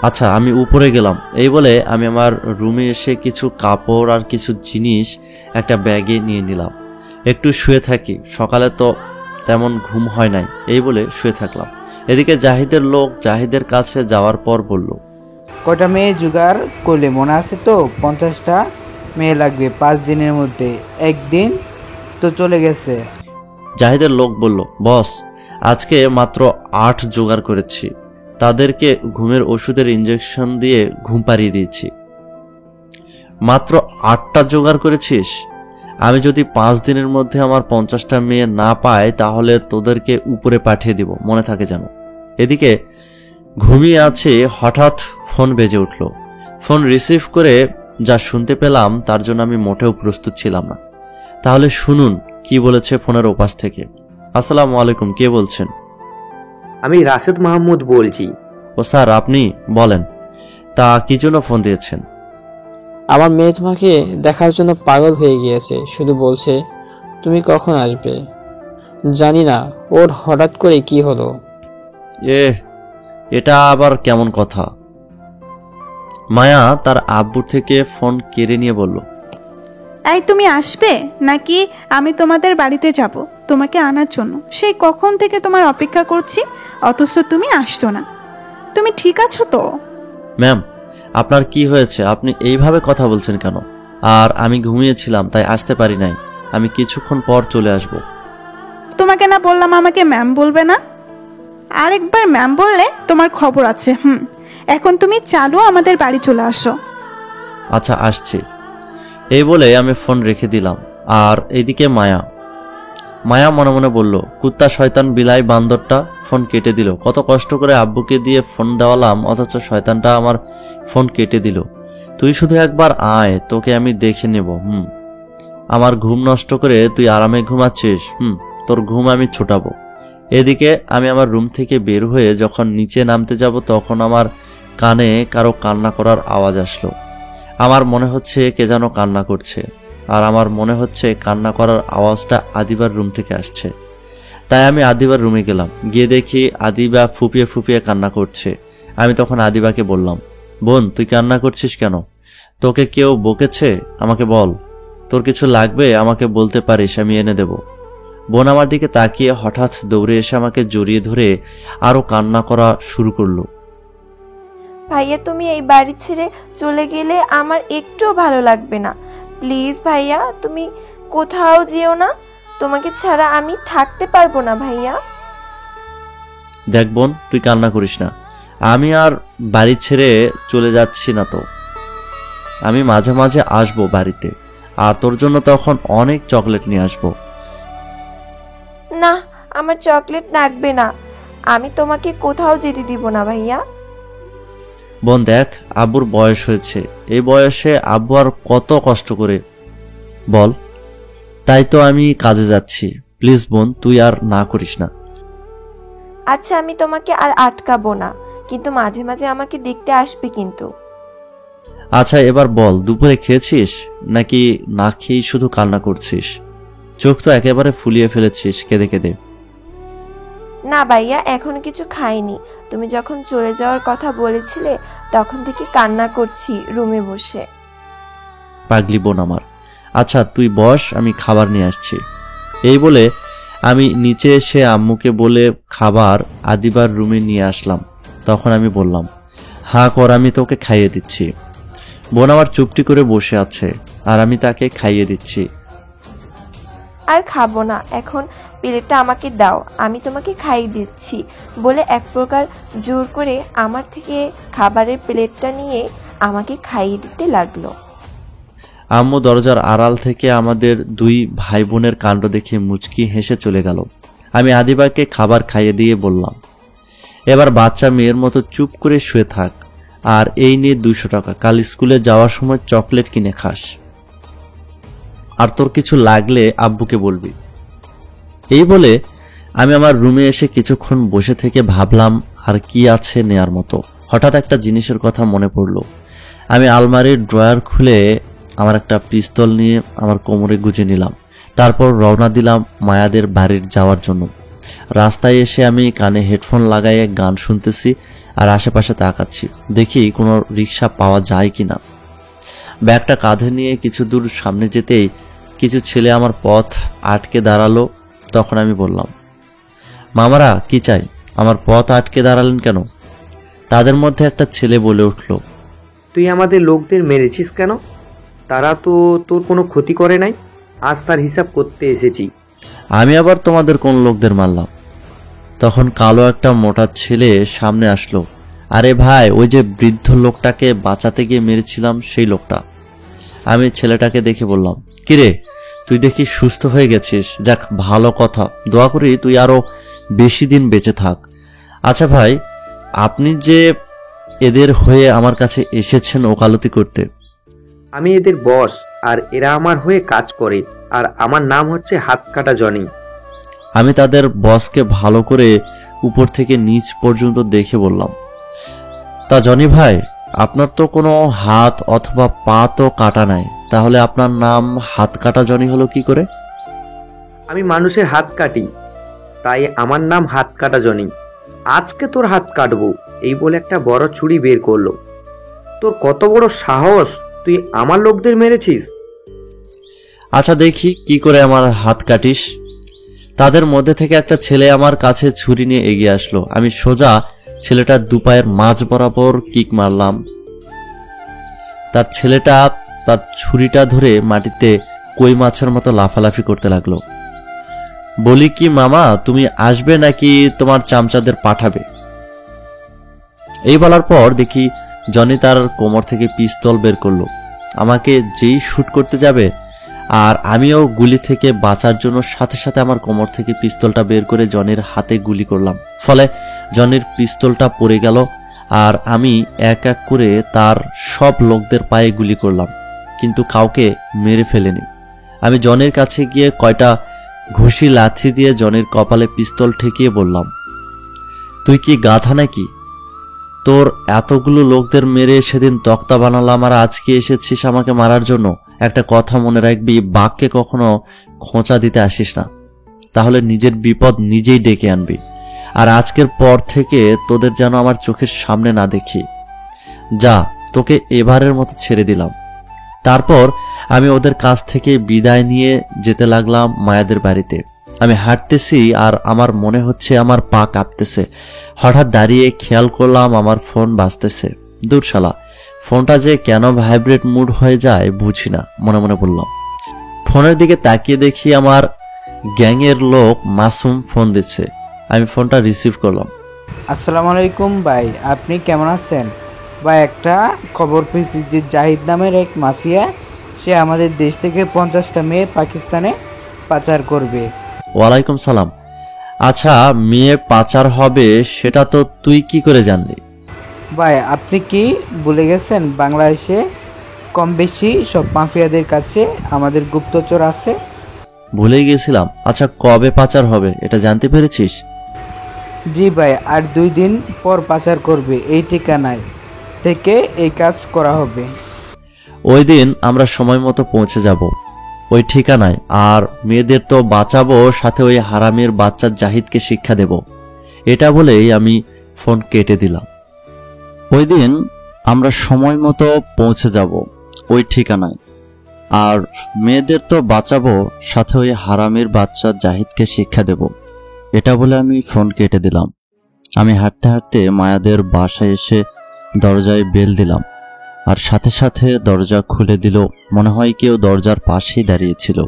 আচ্ছা, আমি উপরে গেলাম। এই বলে আমি আমার রুমে এসে কিছু কাপড় আর কিছু জিনিস একটা ব্যাগে নিয়ে নিলাম। একটু শুয়ে থাকি, সকালে তো তেমন ঘুম হয় নাই। এই বলে শুয়ে থাকলাম। এদিকে জাহিদের লোক জাহিদের কাছে যাওয়ার পর বলল, কয়টা মেয়ে জোগাড় করলে মনে আছে তো? 50টা মেয়ে লাগবে 5 দিনের মধ্যে। একদিন তো চলে গেছে। জাহিদের লোক বলল, বস, আজকে মাত্র 8 জোগাড় করেছি। তাদেরকে ঘুমের ওষুধের ইঞ্জেকশন দিয়ে ঘুম পাড়িয়ে দিয়েছি। মাত্র 8টা জোগাড় করেছিস? আমি যদি 5 দিনের মধ্যে আমার 50টা মেয়ে না পাই, তাহলে তোদেরকে উপরে পাঠিয়ে দিব, মনে থাকে যেন। এদিকে ঘুমিয়ে আছে, হঠাৎ ফোন বেজে উঠল। ফোন রিসিভ করে যা শুনতে পেলাম, তার জন্য আমি মোটেও প্রস্তুত ছিলাম না। তাহলে শুনুন কি বলেছে ফোনের ওপাশ থেকে। আসসালামু আলাইকুম, কে বলছেন? আমি রাশেদ মাহমুদ বলছি। ও স্যার, আপনি বলেন, তা কি জন্য ফোন দিয়েছেন? আমার মেয়ে তোমাকে দেখার জন্য পাগল হয়ে গিয়েছে, শুধু বলছে তুমি কখন আসবে। জানি না ওর হঠাৎ করে কি হলো। এটা আবার কেমন কথা? মায়া তার আব্বু থেকে ফোন কেড়ে নিয়ে বলল, এই, তুমি আসবে নাকি আমি তোমাদের বাড়িতে যাব তোমাকে আনার জন্য? সেই কখন থেকে তোমার অপেক্ষা করছি, অথচ তুমি আসছো না। তুমি ঠিক আছো তো? ম্যাম, আপনার কি হয়েছে? আপনি এইভাবে কথা বলছেন কেন? আর আমি ঘুমিয়েছিলাম, তাই আসতে পারি নাই। আমি কিছুক্ষণ পর চলে আসব। তোমাকে না বললাম আমাকে ম্যাম বলবে না? আরেকবার ম্যাম বললে তোমার খবর আছে। এখন তুমি চালু আমাদের বাড়ি চলে আসো। আচ্ছা, আসছি। এই বলে আমি ফোন রেখে দিলাম। আর এইদিকে মায়া মনে মনে বলল, কুত্তা শয়তান বিলাই বান্দরটা ফোন কেটে দিল। কত কষ্ট করে আব্বুকে দিয়ে ফোন দেওয়ালাম, অথচ শয়তানটা আমার ফোন কেটে দিল। তুই শুধু একবার আয়, তোকে আমি দেখে নেব। আমার ঘুম নষ্ট করে তুই আরামে ঘুমাচ্ছিস। তোর ঘুম আমি ছুটাবো। এদিকে আমি আমার রুম থেকে বের হয়ে যখন নিচে নামতে যাব, তখন আমার কানে কারো কান্না করার আওয়াজ আসলো। আমার মনে হচ্ছে কে যেন কান্না করছে, আর আমার মনে হচ্ছে কান্না করার আওয়াজটা আদিবার রুম থেকে আসছে। তাই আমি আদিবার রুমে গেলাম। গিয়ে দেখি আদিবা ফুপিয়ে ফুপিয়ে কান্না করছে। আমি তখন আদিবাকে বললাম, বোন, তুই কান্না করছিস কেন? তোকে কেউ বকেছে? আমাকে বল। তোর কিছু লাগবে আমাকে বলতে পারিস, আমি এনে দেব। বোন আমার দিকে তাকিয়ে হঠাৎ দৌড়ে এসে আমাকে জড়িয়ে ধরে আরো কান্না করা শুরু করলো। ভাইয়া তুমি এই বাড়ি ছেড়ে চলে গেলে আমার একটুও ভালো লাগবে না। প্লিজ ভাইয়া, তুমি কোথাও যেও না। তোমাকে ছাড়া আমি থাকতে পারবো না ভাইয়া। দেখ বোন, তুই কান্না করিস না। আমি আর বাড়ি ছেড়ে চলে যাচ্ছি না তো। আমি মাঝে মাঝে আসবো বাড়িতে, আর তোর জন্য তখন অনেক চকলেট নিয়ে আসবো। না, আমার চকলেট লাগবে না। আমি তোমাকে কোথাও যেতে দিব না ভাইয়া। বোন দেখ, আব্বুর বয়স হয়েছে। এই বয়সে আব্বু আর কত কষ্ট করে বল। তাই তো আমি কাজে যাচ্ছি। প্লিজ বোন, তুই আর না করিস না। আচ্ছা, আমি তোমাকে আর আটকাবো না, কিন্তু মাঝে মাঝে আমাকে দেখতে আসবে কিন্তু। আচ্ছা এবার বল, দুপুরে খেয়েছিস নাকি না খেয়েই শুধু কান্না করছিস? চোখ তো একেবারে ফুলিয়ে ফেলেছিস কেঁদে কেঁদে। না ভাইয়া, এখনো কিছু খাইনি। তুমি যখন চলে যাওয়ার কথা বলেছিলে তখন থেকে কান্না করছি রুমে বসে। পাগলি বোন আমার। আচ্ছা তুই বস, আমি খাবার নিয়ে আসছি। এই বলে আমি নিচে এসে আম্মুকে বলে খাবার আদিবার রুমে নিয়ে আসলাম। তখন আমি বললাম, হাঁ কর, আমি তোকে খাইয়ে দিচ্ছি। বোন আমার চুপটি করে বসে আছে আর আমি তাকে খাইয়ে দিচ্ছি। আর খাবো না, এখন প্লেটটা আমাকে দাও, আমি তোমাকে খাইয়ে দিচ্ছি বলে এক প্রকার জোর করে আমার থেকে খাবারের প্লেটটা নিয়ে আমাকে খাইয়ে দিতে লাগলো। আম্মু দরজার আড়াল থেকে আমাদের দুই ভাই বোনের কাণ্ড দেখে মুচকি হেসে চলে গেল। আমি আদিবাকে খাবার খাইয়ে দিয়ে বললাম, এবার বাচ্চা মেয়ের মতো চুপ করে শুয়ে থাক, আর এই নিয়ে 200 টাকা, কাল স্কুলে যাওয়ার সময় চকলেট কিনে খাস, আর তোর কিছু লাগলে আব্বুকে বলবি। এই বলে আমি আমার রুমে এসে কিছুক্ষণ বসে থেকে ভাবলাম আর কি আছে নেয়ার মতো। হঠাৎ একটা জিনিসের কথা মনে পড়লো। আমি আলমারির ড্রয়ার খুলে আমার একটা পিস্তল নিয়ে আমার কোমরে গুজে নিলাম। তারপর রওনা দিলাম মায়াদের বাড়ির যাওয়ার জন্য। রাস্তায় এসে আমি কানে হেডফোন লাগাইয়ে গান শুনতেছি আর আশেপাশে তাকাচ্ছি, দেখি কোনো রিক্সা পাওয়া যায় কিনা। ব্যাগটা কাঁধে নিয়ে কিছু দূর সামনে যেতেই কিছু ছেলে আমার পথ আটকে দাঁড়ালো। তখন আমি বললাম, মামারা কি চাই? আমার পথ আটকে দাঁড়ালেন কেন? তাদের মধ্যে একটা ছেলে বলে উঠল, তুই আমাদের লোকদের মেরেছিস কেন? তারা তো তোর কোনো ক্ষতি করে নাই, আজ তার হিসাব করতে এসেছি। আমি আবার তোমাদের কোন লোকদের মারলাম? তখন কালো একটা মোটা ছেলে সামনে আসলো, আরে ভাই, ওই যে বৃদ্ধ লোকটাকে বাঁচাতে গিয়ে মেরেছিলাম সেই লোকটা। আমি ছেলেটাকে দেখে বললাম, কিরে তুই দেখি সুস্থ হয়ে গেছিস, যাক ভালো কথা, দোয়া করি তুই আরো বেশি দিন বেঁচে থাক। আচ্ছা ভাই, আপনি যে এদের হয়ে আমার কাছে এসেছেন ওকালতি করতে? আমি এদের বস, আর এরা আমার হয়ে কাজ করে, আর আমার নাম হচ্ছে হাত কাটা জনি। আমি তাদের বসকে ভালো করে উপর থেকে নিচ পর্যন্ত দেখে বললাম, তা জনি ভাই, আপনার তো কোনো হাত অথবা পা তো কাটা নাই, তাহলে আপনার নাম হাত কাটা জনি হলো কি করে? আমি মানুষের হাত কাটি, তাই আমার নাম হাত কাটা জনি। আজকে তোর হাত কাটবো, এই বলে একটা বড় ছুরি বের করলো। তোর কত বড় সাহস, তুই আমার লোকদের মেরেছিস? আচ্ছা দেখি কি করে আমার হাত কাটিস। তাদের মধ্যে থেকে একটা ছেলে আমার কাছে ছুরি নিয়ে এগিয়ে আসলো। আমি সোজা ছেলেটার দুপায়ের মাঝ বরাবর কিক মারলাম। তার ছেলেটা তার ছুরিটা ধরে মাটিতে কই মাছের মতো লাফালাফি করতে লাগলো। বলি কি মামা, তুমি আসবে নাকি তোমার চামচাদের পাঠাবে? এই বলার পর দেখি জনি তার কোমর থেকে পিস্তল বের করলো। আমাকে যেই শুট করতে যাবে, আর আমিও গুলি থেকে বাঁচার জন্য সাথে সাথে আমার কোমর থেকে পিস্তলটা বের করে জনির হাতে গুলি করলাম। ফলে জনির পিস্তলটা পড়ে গেল, আর আমি এক এক করে তার সব লোকদের পায়ে গুলি করলাম, কিন্তু কাউকে মেরে ফেলেনি। আমি জনির কাছে গিয়ে কয়টা ঘুষি লাথি দিয়ে জনির কপালে পিস্তল ঠেকিয়ে বললাম, তুই কি গাধা নাকি? তোর এতগুলো লোকদের মেরে সেদিন তক্তা বানালাম, আর আজকে এসেছিস আমাকে মারার জন্য। একটা কথা মনে রাখবি, বাঘকে কখনো খোঁচা দিতে আসিস না, তাহলে নিজের বিপদ নিজেই ডেকে আনবি। আর আজকের পর থেকে তোদের যেন আমার চোখের সামনে না দেখি। যা, তোকে এবারের মতো ছেড়ে দিলাম। তারপর আমি ওদের কাছ থেকে বিদায় নিয়ে যেতে লাগলাম মায়াদের বাড়িতে। আমি হাঁটতেছি আর আমার মনে হচ্ছে আমার পা কাঁপতেছে। হঠাৎ দাঁড়িয়ে খেয়াল করলাম আমার ফোন বাজতেছে। দূর শালা, ফোনটা যে কেন ভাইব্রেট মুড হয়ে যায় বুঝি না, মনে মনে বললাম। ফোনের দিকে তাকিয়ে দেখি আমার গ্যাংয়ের লোক মাসুম ফোন দিচ্ছে। আমি ফোনটা রিসিভ করলাম। আসসালামু আলাইকুম ভাই, আপনি কেমন আছেন? ভাই, একটা খবর পেয়েছি যে জাহিদ নামের এক মাফিয়া, সে আমাদের দেশ থেকে 50টা মেয়ে পাকিস্তানে পাচার করবে। ওয়ালাইকুম সালাম। আচ্ছা, মেয়ে পাচার হবে সেটা তো তুই কি করে জানলি? ভাই, আপনি কি ভুলে গেছেন বাংলাদেশে কম বেশি সব মাফিয়াদের কাছে আমাদের গুপ্তচর আছে? ভুলেই গেছিলাম। আচ্ছা, কবে পাচার হবে এটা জানতে পেরেছিস? জি ভাই, আর 2 দিন পর পাচার করবে। এই ঠিকানায় থেকে এই কাজ করা হবে। ওই দিন আমরা সময় মতো পৌঁছে যাব ওই ঠিকানায়। আর মেয়েদের তো বাঁচাবো, সাথে ওই হারামির বাচ্চা জাহিদকে শিক্ষা দেব। এটা বলেই আমি ফোন কেটে দিলাম। ওই দিন আমরা সময় মতো পৌঁছে যাব ওই ঠিকানায়, আর মেয়েদের তো বাঁচাবো, সাথে ওই হারামির বাচ্চা জাহিদকে শিক্ষা দেব। এটা বলে আমি ফোন কেটে দিলাম। আমি হাঁটতে হাঁটতে মায়াদের বাসায় এসে দরজায় বেল দিলাম, আর সাথে সাথে দরজা খুলে দিল। মনে হয় কেউ দরজার পাশেই দাঁড়িয়েছিল।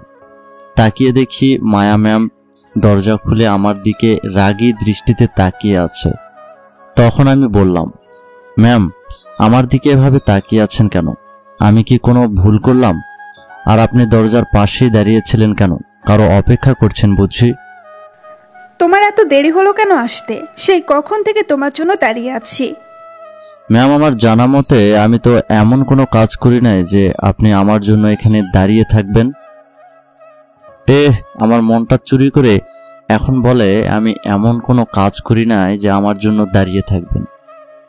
তাকিয়ে দেখি মায়া ম্যাম দরজা খুলে আমার দিকে রাগী দৃষ্টিতে তাকিয়ে আছে। তখন আমি বললাম, ম্যাম, আমার দিকে এভাবে তাকিয়ে আছেন কেন? আমি কি কোনো ভুল করলাম? আর আপনি দরজার পাশেই দাঁড়িয়েছিলেন কেন? কারো অপেক্ষা করছেন বুঝি? তোমার এত দেরি হলো কেন আসতে? সেই কখন থেকে তোমার জন্য দাঁড়িয়ে আছি। ম্যাম, আমার জানা মতে আমি তো এমন কোনো কাজ করি নাই যে আপনি আমার জন্য এখানে দাঁড়িয়ে থাকবেন। আমার মনটা চুরি করে এখন বলে আমি এমন কোনো কাজ করি নাই যে আমার জন্য দাঁড়িয়ে থাকবেন।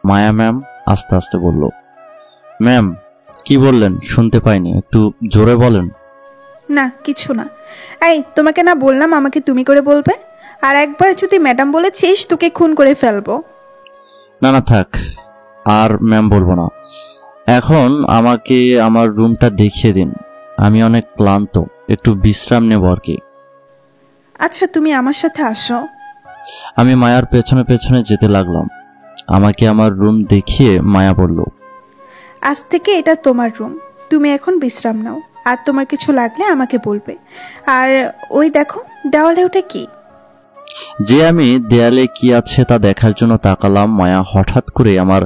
মায়া ম্যাম আস্তে আস্তে বলল। ম্যাম, কি বললেন? শুনতে পাইনি, একটু জোরে বলেন। না, কিছু না। এই, তোমাকে না বললাম আমাকে তুমি করে বলবে? আর একবার যদি ম্যাডাম বলেছিস তোকে খুন করে ফেলবো। না না, থাক, আর ম্যাম বলবো না। এখন আমাকে আমার রুমটা দেখিয়ে দিন। আমি অনেক ক্লান্ত, একটু বিশ্রাম নেব আর কি। আচ্ছা, তুমি আমার সাথে আসো। আমি মায়ার পেছনে পেছনে যেতে লাগলাম। আমাকে আমার রুম দেখিয়ে মায়া বলল, আজ থেকে এটা তোমার রুম, তুমি এখন বিশ্রাম নাও। আর তোমার কিছু লাগলে আমাকে বলবে। আর ওই দেখো দেওয়ালে ওটা কি? যে আমি দেয়ালে কি আছে তা দেখার জন্য তাকালাম, মায়া হঠাৎ করে আমার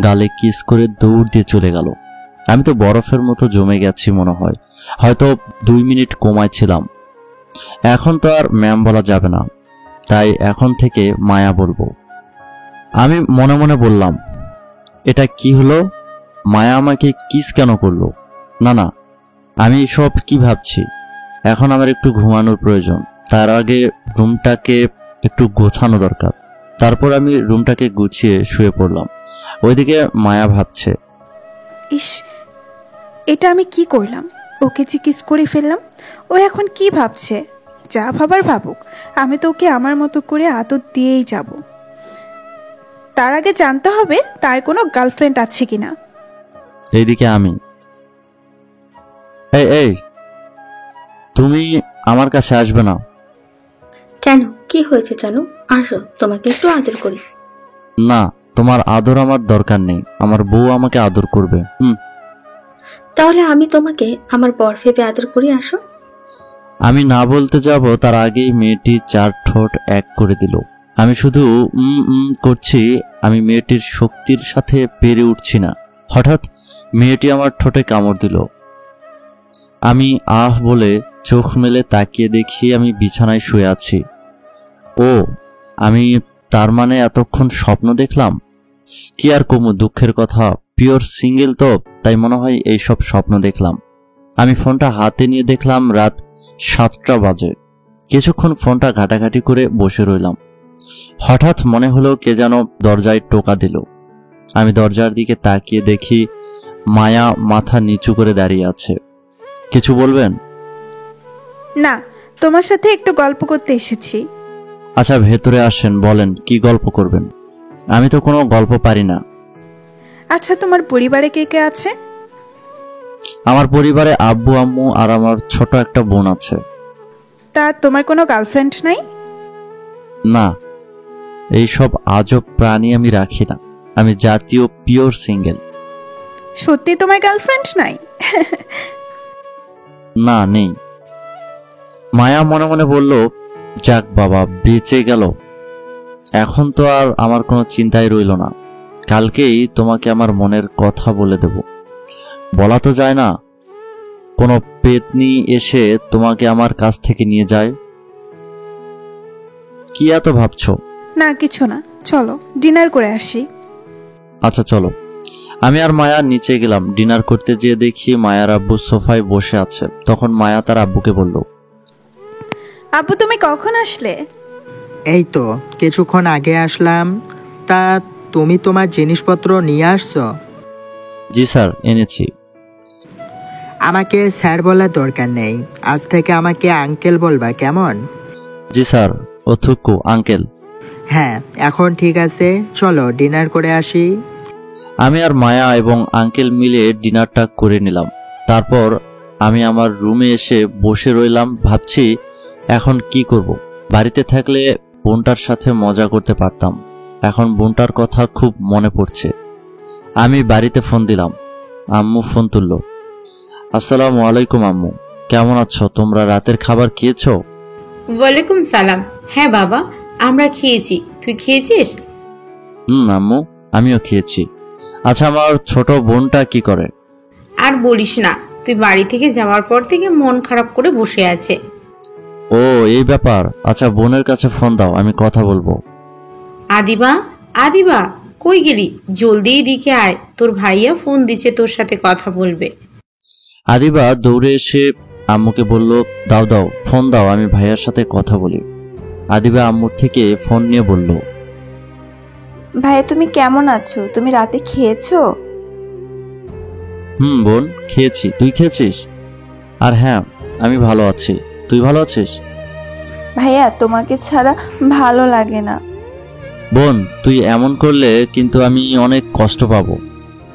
গালে কিস করে দৌড় দিয়ে চলে গেল। আমি তো বরফের মতো জমে গেছি মনে হয়। হয়তো 2 মিনিট কোমায় ছিলাম। এখন তো আর ম্যাম বলা যাবে না, তাই এখন থেকে মায়া বলবো। আমি মনে মনে বললাম, এটা কি হলো? মায়া আমাকে কিস কেন করলো? না না, আমি সব কি ভাবছি? এখন আমার একটু ঘুমানোর প্রয়োজন। তার আগে রুমটাকে একটু গোছানো দরকার। তারপর আমি রুমটাকে গুছিয়ে শুয়ে পড়লাম। ওইদিকে মায়া ভাবছে, ইস, এটা আমি কি করলাম? ওকে জিজ্ঞেস করে ফেললাম। ও এখন কি ভাবছে? যা ভাবার ভাবুক, আমি তো ওকে আমার মতো করে আদর দিয়েই যাব। তার আগে জানতে হবে তার কোনো গার্লফ্রেন্ড আছে কিনা। এইদিকে আমি, এই তুমি আমার কাছে আসবে না। কেন, কি হয়েছে জানো? আসো, তোমাকে একটু আদর করি। না, তোমার আদর আমার দরকার নেই। আমার বউ আমাকে আদর করবে। তাহলে আমি তোমাকে আমার বর ভেবে আদর করি, আসো। আমি না বলতে যাব তার আগেই মেয়েটি 4 ঠোঁট এক করে দিল। আমি শুধু করছি। আমি মেয়েটির শক্তির সাথে পেরে উঠছি না। হঠাৎ মেয়েটি আমার ঠোঁটে কামড় দিল। আমি আহ বলে চোখ মেলে তাকিয়ে দেখি আমি বিছানায় শুয়ে আছি। ও, আমি তার মানে এতক্ষণ স্বপ্ন দেখলাম? কি আর কমু, দুঃখের কথা। পিওর সিঙ্গেল তো, তাই মনে হয় এইসব স্বপ্ন দেখলাম। আমি ফোনটা হাতে নিয়ে দেখলাম রাত 7টা বাজে। কিছুক্ষণ ফোনটা ঘাটাঘাটি করে বসে রইলাম। হঠাৎ মনে হলো কে যেন দরজায় টোকা দিল। আমি দরজার দিকে তাকিয়ে দেখি মায়া মাথা নিচু করে দাঁড়িয়ে আছে। কিছু বলবেন? না, তোমার সাথে একটু গল্প করতে এসেছি। আচ্ছা, ভেতরে আসেন, বলেন কি গল্প করবেন। আমি তো কোনো গল্প পারি না। আচ্ছা, তোমার পরিবারে কে কে আছে? আমার পরিবারে আব্বু আম্মু আর আমার ছোট একটা বোন আছে। তা তোমার কোনো গার্লফ্রেন্ড নাই? না, এইসব আজব প্রাণী আমি রাখি না। আমি জাতীয় পিওর সিঙ্গেল। সত্যি তোমার গার্লফ্রেন্ড নাই? না, নেই। মায়া মনে মনে বলল, যাক বাবা, বেঁচে গেল। এখন তো আর আমার কোনো চিন্তাই রইল না। কালকেই তোমাকে আমার মনের কথা বলে দেব। বলা তো যায় না, কোনো পেতনি এসে তোমাকে আমার কাছ থেকে নিয়ে যায়। কি এত ভাবছো? না, কিছু না, চলো ডিনার করে আসি। আচ্ছা চলো। আমি আর মায়া নিচে গেলাম। ডিনার করতে যেয়ে দেখি মায়ার আব্বু সোফায় বসে আছে। তখন মায়া তার আব্বুকে বলল, আব্বু তুমি কখন আসলে? এই তো কিছুক্ষণ আগে আসলাম। তা তুমি তোমার জিনিসপত্র নিয়ে আসছো? জি স্যার, এনেছি। আমাকে স্যার বলার দরকার নেই, আজ থেকে আমাকে আঙ্কেল বলবা, কেমন? জি স্যার। ও থুকু আঙ্কেল। হ্যাঁ, এখন ঠিক আছে, চলো ডিনার করে আসি। আমি আর মায়া এবং আঙ্কেল মিলে ডিনারটা করে নিলাম। তারপর আমি আমার রুমে এসে বসে রইলাম। ভাবছি এখন কি করব। বাড়িতে থাকলে বোনটার সাথে মজা করতে পারতাম। এখন বোনটার কথা খুব মনে পড়ছে। আমি বাড়িতে ফোন দিলাম। আম্মু ফোন তুলল। আসসালামু আলাইকুম আম্মু, কেমন আছো? তোমরা রাতের খাবার খেয়েছো? ওয়ালাইকুম সালাম। হ্যাঁ বাবা, আমরা খেয়েছি। তুই খেয়েছিস? আম্মু, আমিও খেয়েছি। আচ্ছা, আমার ছোট বোনটা কি করে? আর বলিস না, তুই বাড়ি থেকে যাওয়ার পর থেকে মন খারাপ করে বসে আছে। ও, এই ব্যাপার। আচ্ছা, বোনের কাছে ফোন দাও, আমি কথা বলবো। আদিবা, আদিবা, কই গেলি? জলদি এদিকে আয়, তোর ভাইয়া ফোন দিচ্ছে, তোর সাথে কথা বলবে। আদিবা দৌড়ে এসে আম্মুকে বলল, দাও দাও, ফোন দাও, আমি ভাইয়ার সাথে কথা বলি। আদিবা আম্মুর থেকে ফোন নিয়ে বলল, ভাইয়া তুমি কেমন আছো? তুমি রাতে খেয়েছো? বোন, খেয়েছি। তুই খেয়েছিস? আর হ্যাঁ, আমি ভালো আছি। তুই ভালো আছিস? ভাইয়া তোমাকে ছাড়া ভালো লাগে না। বোন, তুই এমন করলে কিন্তু আমি অনেক কষ্ট পাবো।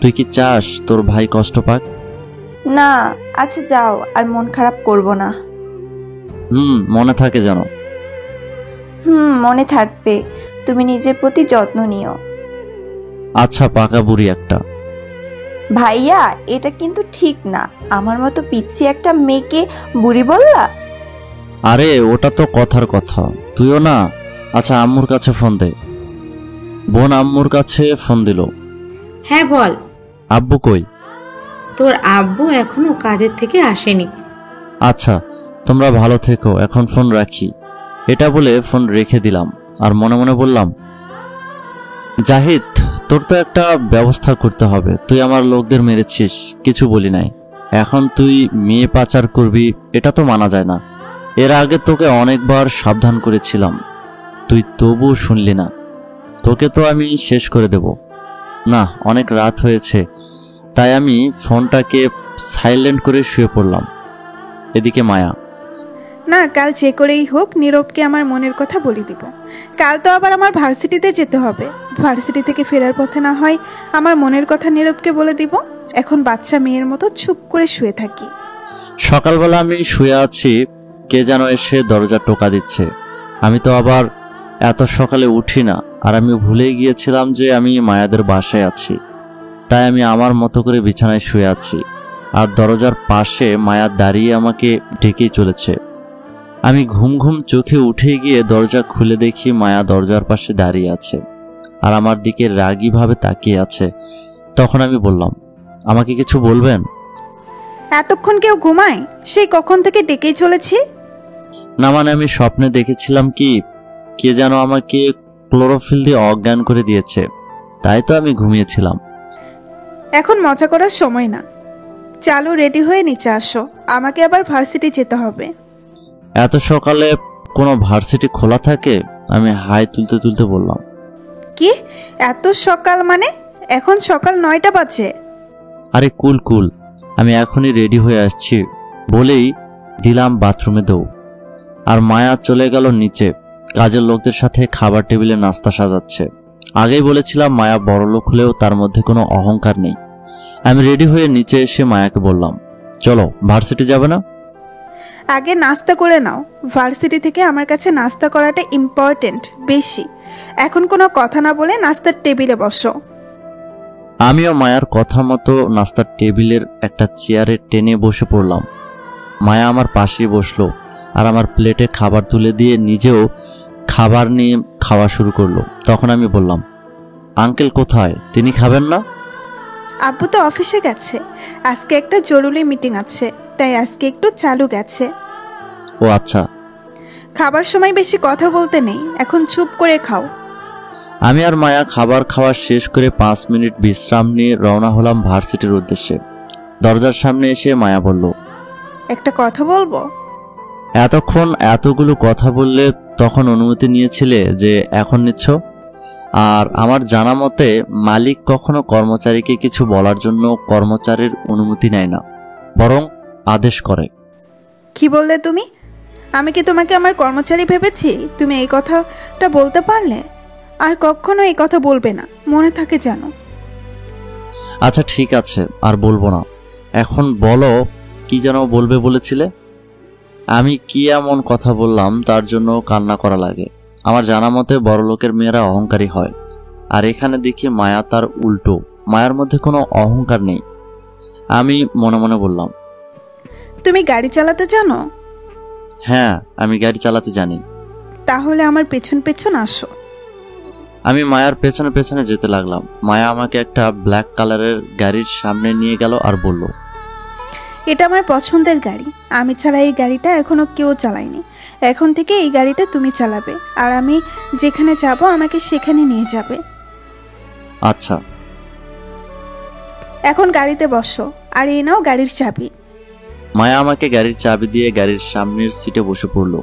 তুই কি চাস তোর ভাই কষ্ট পাক? না, আচ্ছা যাও, আর মন খারাপ করব না। মনে থাকে যেন। মনে থাকবে। তুমি নিজের প্রতি যত্ন নিও। আচ্ছা, পাকা বুড়ি একটা। ভাইয়া, এটা কিন্তু ঠিক না। আমার মতো পিচ্ছি একটা মেয়েকে বুড়ি বললা? আরে ওটা তো কথার কথা, তুইও না। আচ্ছা, আম্মুর কাছে ফোন দে। বোন আম্মুর কাছে ফোন দিল। হ্যাঁ বল। আব্বু কই? তোর আব্বু এখনো কাজের থেকে আসেনি। আচ্ছা, তোমরা ভালো থেকো, এখন ফোন রাখি। এটা বলে ফোন রেখে দিলাম। আর মনে মনে বললাম, জাহিদ, তোর তো একটা ব্যবস্থা করতে হবে। তুই আমার লোকদের মেরেছিস, কিছু বলি নাই। এখন তুই মেয়ে পাচার করবি, এটা তো মানা যায় না। এর আগে তোকে অনেকবার সাবধান করেছিলাম, তুই তবু শুনলি না। তোকে তো আমি শেষ করে দেব। না, অনেক রাত হয়েছে, তাই আমি ফোনটাকে সাইলেন্ট করে শুয়ে পড়লাম। এদিকে মায়া, না, কাল যে করেই হোক নীরবকে আমার মনের কথা বলে দিব। কাল তো আবার আমার ভার্সিটিতে যেতে হবে। ভার্সিটি থেকে ফেরার পথে না হয় আমার মনের কথা নীরবকে বলে দিব। এখন বাচ্চা মেয়ের মতো চুপ করে শুয়ে থাকি। সকালবেলা আমি শুয়ে আছি, কে যেন এসে দরজা টোকা দিচ্ছে। আমি তো আবার এত সকালে উঠি না, আর আমি ভুলেই গিয়েছিলাম যে আমি মায়াদের বাসায় আছি। তাই আমি আমার মতো করে বিছানায় শুয়ে আছি, আর দরজার পাশে মায়া দাঁড়িয়ে আমাকে ডেকেই চলেছে। আমি ঘুম ঘুম চোখে উঠে গিয়ে দরজা খুলে দেখি মায়া দরজার পাশে দাঁড়িয়ে আছে, আর আমার দিকে রাগীভাবে তাকিয়ে আছে। তখন আমি বললাম, আমাকে কিছু বলবেন? এতক্ষণ কেউ ঘুমায়? সেই কখন থেকে ডেকেই চলেছি। না মানে, আমি স্বপ্নে দেখেছিলাম কি কে যেন আমাকে ক্লোরোফিল দিয়ে অজ্ঞান করে দিয়েছে, তাই তো আমি ঘুমিয়েছিলাম। এখন মজা করার সময় না। চালু রেডি হয়ে নিচে আসো, আমাকে আবার ভার্সিটি যেতে হবে। এত সকালে কোনো ভার্সিটি খোলা থাকে? আমি হাই তুলতে তুলতে বললাম। কি এত সকাল মানে? এখন সকাল 9টা বাজে। আরে কুল কুল, আমি এখনই রেডি হয়ে আসছি বলেই দিলাম বাথরুমে দৌড়। আর মায়া চলে গেল নিচে, কাজের লোকদের সাথে খাবার টেবিলে নাস্তা সাজাচ্ছে। আগেই বলেছিলাম মায়া বড়লোক হলেও তার মধ্যে কোনো অহংকার নেই। আমি রেডি হয়ে নিচে এসে মায়াকে বললাম, চলো ভার্সিটি যাবে না? আগে নাস্তা করে নাও। ভার্সিটি থেকে আমার কাছে নাস্তা করাটা ইম্পর্টেন্ট বেশি। এখন কোনো কথা না বলে নাস্তার টেবিলে বসো। আমিও মায়ার কথা মতো নাস্তার টেবিলের একটা চেয়ারে টেনে বসে পড়লাম। মায়া আমার পাশে বসলো আর আমার প্লেটে খাবার তুলে দিয়ে নিজেও খাবার নিয়ে খাওয়া শুরু করলো। তখন আমি বললাম, আঙ্কেল কোথায়? তিনি খাবেন না? আব্বু তো অফিসে গেছে, আজকে একটা জরুরি মিটিং আছে, তাই আজকে একটু চালু গেছে। ও আচ্ছা। খাবার সময় বেশি কথা বলতে নেই, এখন চুপ করে খাও। আমি আর মায়া খাবার খাওয়া শেষ করে 5 মিনিট বিশ্রাম নিয়ে রওনা হলাম ভার্সিটির উদ্দেশ্যে। দরজার সামনে এসে মায়া বলল, একটা কথা বলবো। এতক্ষণ এতগুলো কথা বললে তখন অনুমতি নিয়েছিলে যে এখন নিচ্ছ? আর আমার জানা মতে মালিক কখনো কর্মচারীকে কিছু বলার জন্য কর্মচারীর অনুমতি নেয় না, বরং আদেশ করে। কি বললে তুমি? আমি কি তোমাকে আমার কর্মচারী ভেবেছি? তুমি এই কথাটা বলতে পারলে? আর কখনো এই কথা বলবে না, মনে থাকে জানো। আচ্ছা ঠিক আছে, আর বলবো না। এখন বলো, কি যেন বলবে বলেছিলে? আমি কি এমন কথা বললাম তার জন্য কান্না করা লাগে? আমার জানা মতে বড়লোকের মেয়েরা অহংকারী হয়, আর এখানে দেখি মায়া তার উল্টো। মায়ার মধ্যে কোনো অহংকার নেই। আমি মনে মনে বললাম, তুমি গাড়ি চালাতে জানো? হ্যাঁ, আমি গাড়ি চালাতে জানি। তাহলে আমার পেছন পেছন আসো। আমি মায়ার পেছনে পেছনে যেতে লাগলাম। মায়া আমাকে একটা ব্ল্যাক কালারের গাড়ির সামনে নিয়ে গেল আর বলল, এটা আমার পছন্দের গাড়ি। আমি ছাড়া এই গাড়িটা এখনো কেউ চালায়নি। এখন থেকে এই গাড়িটা তুমি চালাবে, আর আমি যেখানে যাব আমাকে সেখানে নিয়ে যাবে। আচ্ছা। এখন গাড়িতে বসো, আর এই নাও গাড়ির চাবি। মায়া আমাকে গাড়ির চাবি দিয়ে গাড়ির সামনের সিটে বসে পড়ল।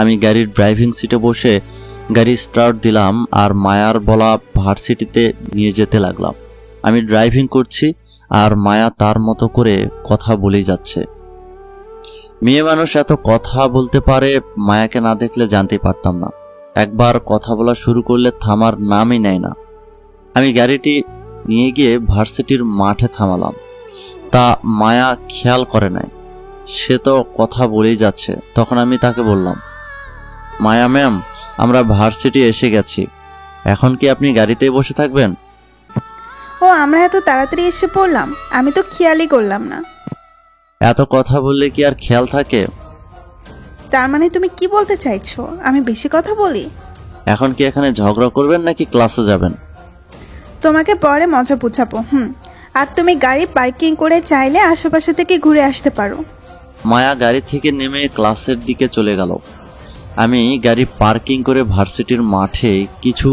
আমি গাড়ির ড্রাইভিং সিটে বসে গাড়ি স্টার্ট দিলাম আর মায়ার বলা ভার্সিটিতে নিয়ে যেতে লাগলাম। আমি ড্রাইভিং করছি আর মায়া তার মতো করে কথা বলেই যাচ্ছে। মেয়ে মানুষ এত কথা বলতে পারে, মায়াকে না দেখলে জানতে পারতাম না। একবার কথা বলা শুরু করলে থামার নামই নেয় না। আমি গাড়িটি নিয়ে গিয়ে ভার্সিটির মাঠে থামালাম। তা মায়া খেয়াল করে নাই, সে তো কথা বলেই যাচ্ছে। তখন আমি তাকে বললাম, মায়া ম্যাম, আমরা ভার্সিটি এসে গেছি, এখন কি আপনি গাড়িতেই বসে থাকবেন? ও, আমরা এত তাড়াতাড়ি এসে পড়লাম, আমি তো খেয়ালই করলাম না। এত কথা বললে কি আর খেয়াল থাকে? তার মানে তুমি কি বলতে চাইছো, আমি বেশি কথা বলি? এখন কি এখানে ঝগড়া করবেন নাকি ক্লাসে যাবেন? তোমাকে পরে মজা বুঝাবো। আর তুমি গাড়ি পার্কিং করে চাইলে আশেপাশে থেকে ঘুরে আসতে পারো। মায়া গাড়ি থেকে নেমে ক্লাসের দিকে চলে গেল। আমি গাড়ি পার্কিং করে ভার্সিটির মাঠে কিছু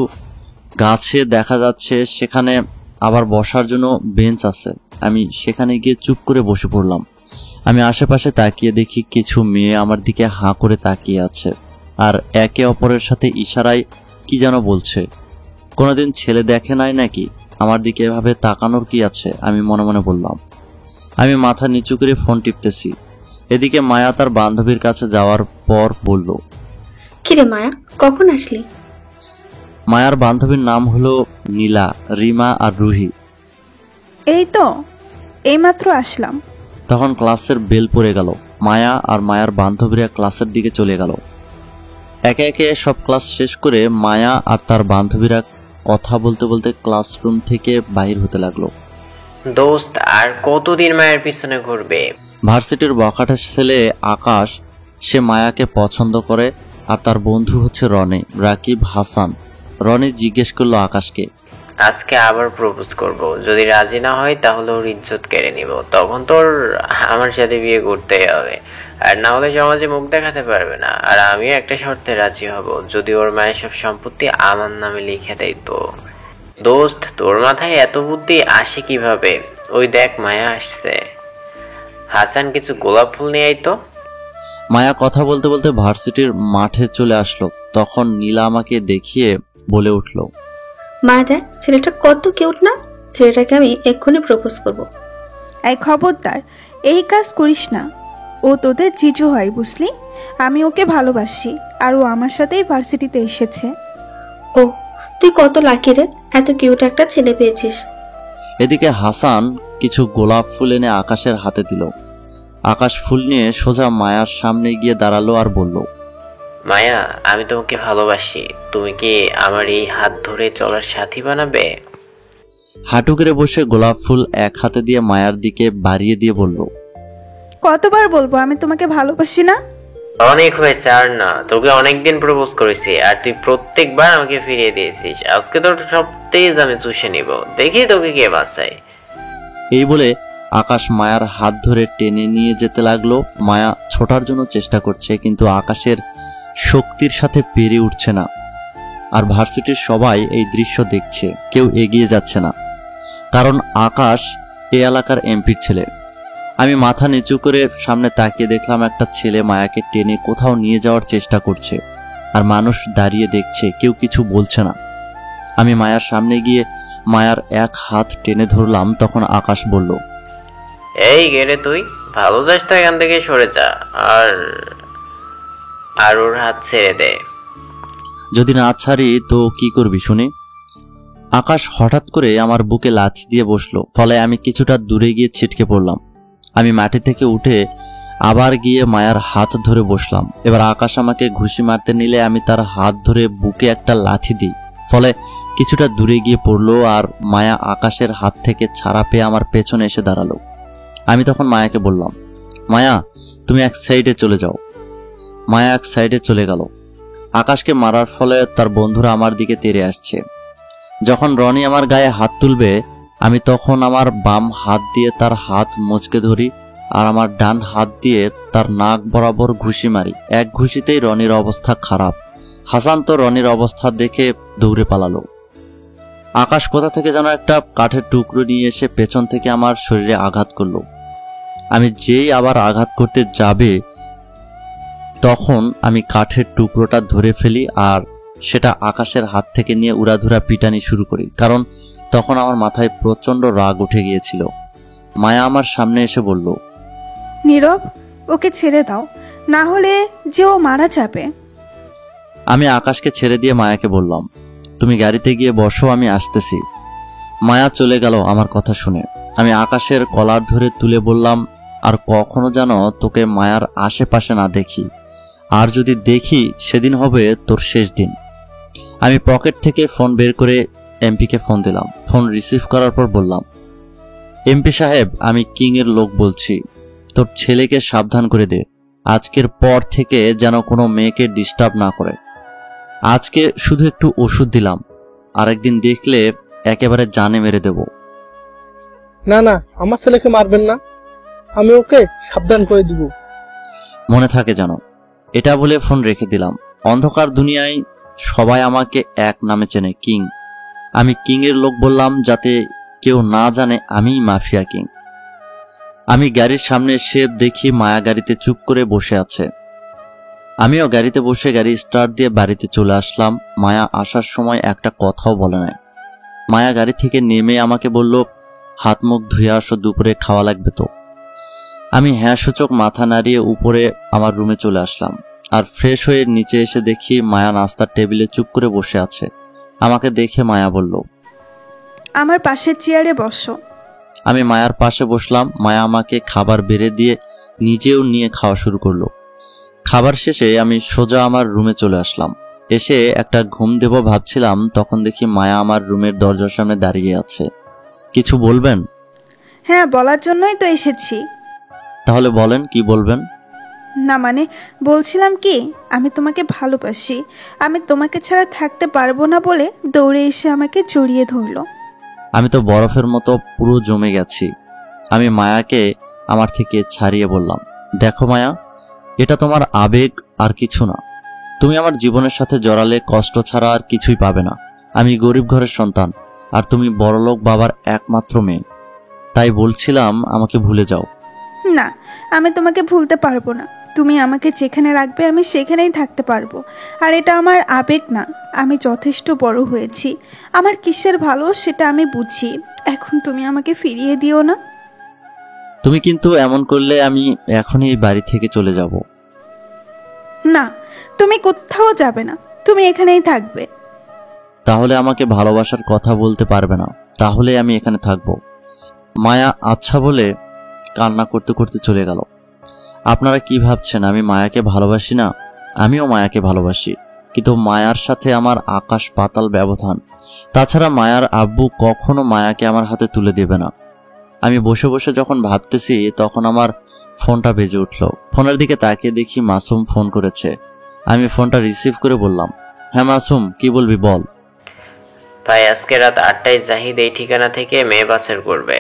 গাছে দেখা যাচ্ছে, সেখানে আবার বসার জন্য বেঞ্চ আছে। আমি সেখানে গিয়ে চুপ করে বসে পড়লাম। আমি আশেপাশে তাকিয়ে দেখি কিছু মেয়ে আমার দিকে হাঁ করে তাকিয়ে আছে আর একে অপরের সাথে ইশারায় কি যেন বলছে। কোনোদিন ছেলে দেখে নাই নাকি? আমার দিকে এভাবে তাকানোর কি আছে? আমি মনে মনে বললাম। আমি মাথা নিচু করে ফোন টিপতেছি। এদিকে মায়া তার বান্ধবীর কাছে যাওয়ার পর বলল, কিরে মায়া, কখন আসলি? মায়ার বান্ধবীর নাম হলো নীলা, রিমা আর রুহি। এই তো এইমাত্র আসলাম। তখন ক্লাসের বেল পড়ে গেল। মায়া আর মায়ার বান্ধবীরা ক্লাসের দিকে চলে গেল। একে একে সব ক্লাস শেষ করে মায়া আর তার বান্ধবীরা কথা বলতে বলতে ক্লাসরুম থেকে বাইর হতে লাগলো। দোস্ত, আর কতদিন মায়ের পিছনে ঘুরবে? ভার্সিটির বখাটে ছেলে আকাশ, সে মায়াকে পছন্দ করে আর তার বন্ধু হচ্ছে রনি, রাকিব, হাসান। রনি জিজ্ঞেস করলো আকাশকে, আজকে আবার প্রপোজ করব, যদি রাজি না হয় তাহলে ওর ইজ্জত কেড়ে নিব। তখন তোর আমার সাথে বিয়ে করতেই হবে, আর না হলে সমাজে মুখ দেখাতে পারবে না। আর আমিও একটা শর্তে রাজি হব, যদি ওর মায়ের সব সম্পত্তি আমার নামে লিখে দেয়। তো দোস্ত, তোর মাথায় এত বুদ্ধি আসে কিভাবে? ওই দেখ মায়া আসছে। হাসান, কিছু গোলাপ ফুল নিয়ে আয় তো। মায়া কথা বলতে বলতে ভার্সিটির মাঠে চলে আসলো। তখন নীলা আমাকে দেখিয়ে বলে উঠল, মা দেখ, ছেলেটা কত কিউট না? ছেলেটাকে আমি এক্ষুনি প্রপোজ করব। এই খবরদার, এই কাজ করিস না। ও তোদের জিজু হয়, বুঝলি? আমি ওকে ভালোবাসি, আর ও আমার সাথেই ভার্সিটিতে এসেছে। ও, তুই কত লাকি রে, এত কিউট একটা ছেলে পেয়েছিস। এদিকে হাসান কিছু গোলাপ ফুল এনে আকাশের হাতে দিল। আকাশ ফুল নিয়ে সোজা মায়ার সামনে গিয়ে দাঁড়ালো আর বলল, মায়া, আমি তোমাকে ভালোবাসি। তুমি কি আমার এই হাত ধরে চলার সাথী বানাবে? হাঁটু করে বসে গোলাপ ফুল এক হাতে দিয়ে মায়ার দিকে বাড়িয়ে দিয়ে বলল, কতবার বলবো আমি তোমাকে ভালোবাসি না? অনেক হয়েছে, আর না। তোকে অনেকদিন প্রপোজ করেছি আর তুই প্রত্যেকবার আমাকে ফিরিয়ে দিয়েছিস। আজকে তোর সব তেজ আমি চুষে নিব, দেখি তোকে কে বাঁচায়। এই বলে আকাশ মায়ার হাত ধরে টেনে নিয়ে যেতে লাগলো। মায়া ছোটার জন্য চেষ্টা করছে, কিন্তু আকাশের শক্তির সাথে পেরে উঠছে না। আর ভার্সিটির সবাই এই দৃশ্য দেখছে, কেউ এগিয়ে যাচ্ছে না, কারণ আকাশ এ এলাকার এমপির ছেলে। আমি মাথা নিচু করে সামনে তাকিয়ে দেখলাম একটা ছেলে মায়াকে টেনে কোথাও নিয়ে যাওয়ার চেষ্টা করছে, আর মানুষ দাঁড়িয়ে দেখছে, কেউ কিছু বলছে না। আমি মায়ার সামনে গিয়ে মায়ার এক হাত টেনে ধরলাম, তখন আকাশ বলল, এই গেরে, তুই ভালো যাস তো, এখান থেকে সরে যা আর ওর হাত ছেড়ে দে। যদি না ছাড়ি তো কি করবি শুনি? আকাশ হঠাৎ করে আমার বুকে লাথি দিয়ে বসলো, ফলে আমি কিছুটা দূরে গিয়ে ছিটকে পড়লাম। আমি মাটি থেকে উঠে আবার গিয়ে মায়ার হাত ধরে বসলাম। এবার আকাশ আমাকে ঘুষি মারতে নিলে আমি তার হাত ধরে বুকে একটা লাথি দিই, ফলে কিছুটা দূরে গিয়ে পড়লো, আর মায়া আকাশের হাত থেকে ছাড়া পেয়ে আমার পেছনে এসে দাঁড়ালো। আমি তখন মায়াকে বললাম, মায়া, তুমি এক সাইডে চলে যাও। মায়া এক সাইডে চলে গেল। আকাশকে মারার ফলে তার বন্ধুরা আমার দিকে তেড়ে আসছে। যখন রনি আমার গায়ে হাত তুলবে, আমি তখন আমার বাম হাত দিয়ে তার হাত মুচকে ধরি আর আমার ডান হাত দিয়ে তার নাক বরাবর ঘুষি মারি। এক ঘুষিতেই রনির অবস্থা খারাপ। হাসান তো রনির অবস্থা দেখে দৌড়ে পালালো। আকাশ কোথা থেকে যেন একটা কাঠের টুকরো নিয়ে এসে পেছন থেকে আমার শরীরে আঘাত করলো। আমি যেই আবার আঘাত করতে যাবে, তখন আমি কাঠের টুকরোটা ধরে ফেলি আর সেটা আকাশের হাত থেকে নিয়ে উড়াধুরা পিটানি শুরু করি, কারণ তখন আমার মাথায় প্রচন্ড রাগ উঠে গিয়েছিল। মায়া আমার সামনে এসে বলল, নীরব, ওকে ছেড়ে দাও, না হলে যে ও মারা যাবে। আমি আকাশকে ছেড়ে দিয়ে মায়াকে বললাম, তুমি গাড়িতে গিয়ে বসো, আমি আসতেছি। মায়া চলে গেল আমার কথা শুনে। আমি আকাশের কলার ধরে তুলে বললাম, আর কখনো যেন তোকে মায়ার আশেপাশে না দেখি, আর যদি দেখি সেদিন হবে তোর শেষ দিন। আমি পকেট থেকে ফোন বের করে এমপিকে ফোন দিলাম। ফোন রিসিভ করার পর বললাম, এমপি সাহেব, আমি কিং এর লোক বলছি, তোর ছেলেকে সাবধান করে দে, আজকের পর থেকে যেন কোনো মেয়েকে ডিস্টার্ব না করে। আজকে শুধু একটু ওষুধ দিলাম, আরেকদিন দেখলে একেবারে জানে মেরে দেব। না না, আমার ছেলেকে মারবেন না, আমি ওকে সাবধান করে দিব। মনে থাকে যেন। এটা বলে ফোন রেখে দিলাম। অন্ধকার দুনিয়ায় সবাই আমাকে এক নামে চেনে, কিং। আমি কিং এর লোক বললাম যাতে কেউ না জানে আমি মাফিয়া কিং। আমি গাড়ির সামনে এসে দেখি মায়া গাড়িতে চুপ করে বসে আছে। আমিও গাড়িতে বসে গাড়ি স্টার্ট দিয়ে বাড়িতে চলে আসলাম। মায়া আসার সময় একটা কথাও বলে নাই। মায়া গাড়ি থেকে নেমে আমাকে বলল, হাত মুখ ধুয়ে আসো, দুপুরে খাওয়া লাগবে তো। আমি হ্যাঁ সূচক মাথা নাড়িয়ে উপরে আমার রুমে চলে আসলাম, আর ফ্রেশ হয়ে নিচে এসে দেখি মায়া নাস্তার টেবিলে চুপ করে বসে আছে। আমাকে দেখে মায়া বলল, আমার পাশের চেয়ারে বসো। আমি মায়ার পাশে বসলাম। মায়া আমাকে খাবার বেড়ে দিয়ে নিজেও নিয়ে খাওয়া শুরু করলো। খাবার শেষে আমি সোজা আমার রুমে চলে আসলাম। এসে একটা ঘুম দেব ভাবছিলাম, তখন দেখি মায়া আমার রুমের দরজার সামনে দাঁড়িয়ে আছে। কিছু বলবেন? হ্যাঁ, বলার জন্যই তো এসেছি। তাহলে বলেন, কি বলবেন? না মানে বলছিলাম কি, আমি তোমাকে ভালোবাসি, আমি তোমাকে ছাড়া থাকতে পারবো না বলে দৌড়ে এসে আমাকে জড়িয়ে ধরলো। আমি তো বরফের মতো পুরো জমে গেছি। আমি মায়াকে আমার থেকে ছাড়িয়ে বললাম, দেখো মায়া, এটা তোমার আবেগ আর কিছু না। তুমি আমার জীবনের সাথে জড়ালে কষ্ট ছাড়া আর কিছুই পাবে না। আমি গরিব ঘরের সন্তান, আর তুমি বড়লোক বাবার একমাত্র মেয়ে। তাই বলছিলাম আমাকে ভুলে যাও। না, আমি তোমাকে ভুলতে পারবো না। তুমি আমাকে যেখানে রাখবে আমি সেখানেই থাকতে পারবো। আর এটা আমার আবেগ না, আমি যথেষ্ট বড় হয়েছি। আমার কিসের ভালো সেটা আমি বুঝি। এখন তুমি আমাকে ফিরিয়ে দিও না। তুমি কিন্তু এমন করলে আমি এখনই এই বাড়ি থেকে চলে যাব। না, তুমি কোথাও যাবে না, তুমি এখানেই থাকবে। তাহলে আমাকে ভালোবাসার কথা বলতে পারবে না, তাহলে আমি এখানে থাকবো। মায়া আচ্ছা বলে কান্না করতে করতে চলে গেল। আপনারা কি ভাবছেন আমি মায়াকে ভালোবাসি না? আমিও মায়াকে ভালোবাসি, কিন্তু মায়ার সাথে আমার আকাশ পাতাল ব্যবধান। তাছাড়া মায়ার আব্বু কখনো মায়াকে আমার হাতে তুলে দেবে না। আমি বসে বসে যখন ভাবতেছি তখন আমার ফোনটা বেজে উঠল। ফোনের দিকে তাকিয়ে দেখি মাসুম ফোন করেছে। আমি ফোনটা রিসিভ করে বললাম, হ্যাঁ মাসুম, কি বলবি বল। ভাই আজকে রাত 8টায় জাহিদ এই ঠিকানা থেকে মেয়ে বাছাই করবে।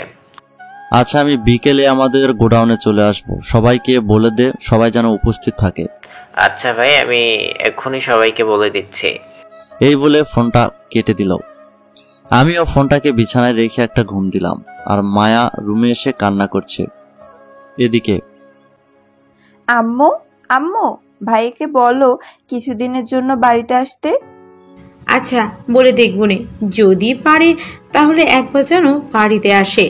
আচ্ছা, আমি বিকেলে আমাদের গোডাউনে চলে আসব, সবাইকে বলে দে, সবাই যেন উপস্থিত থাকে। আচ্ছা ভাই, আমি এক্ষুনি সবাইকে বলে দিচ্ছি। এই বলে ফোনটা কেটে দিল। আমিও ফোনটাকে বিছানায় রেখে একটা ঘুম দিলাম, আর মায়া রুমে এসে কান্না করছে। এদিকে আম্মু আম্মু, ভাইকে বলো কিছুদিনের জন্য বাড়িতে আসতে। আচ্ছা, বলে দেখবো নে, যদি পারে তাহলে একবার যেন বাড়িতে আসে।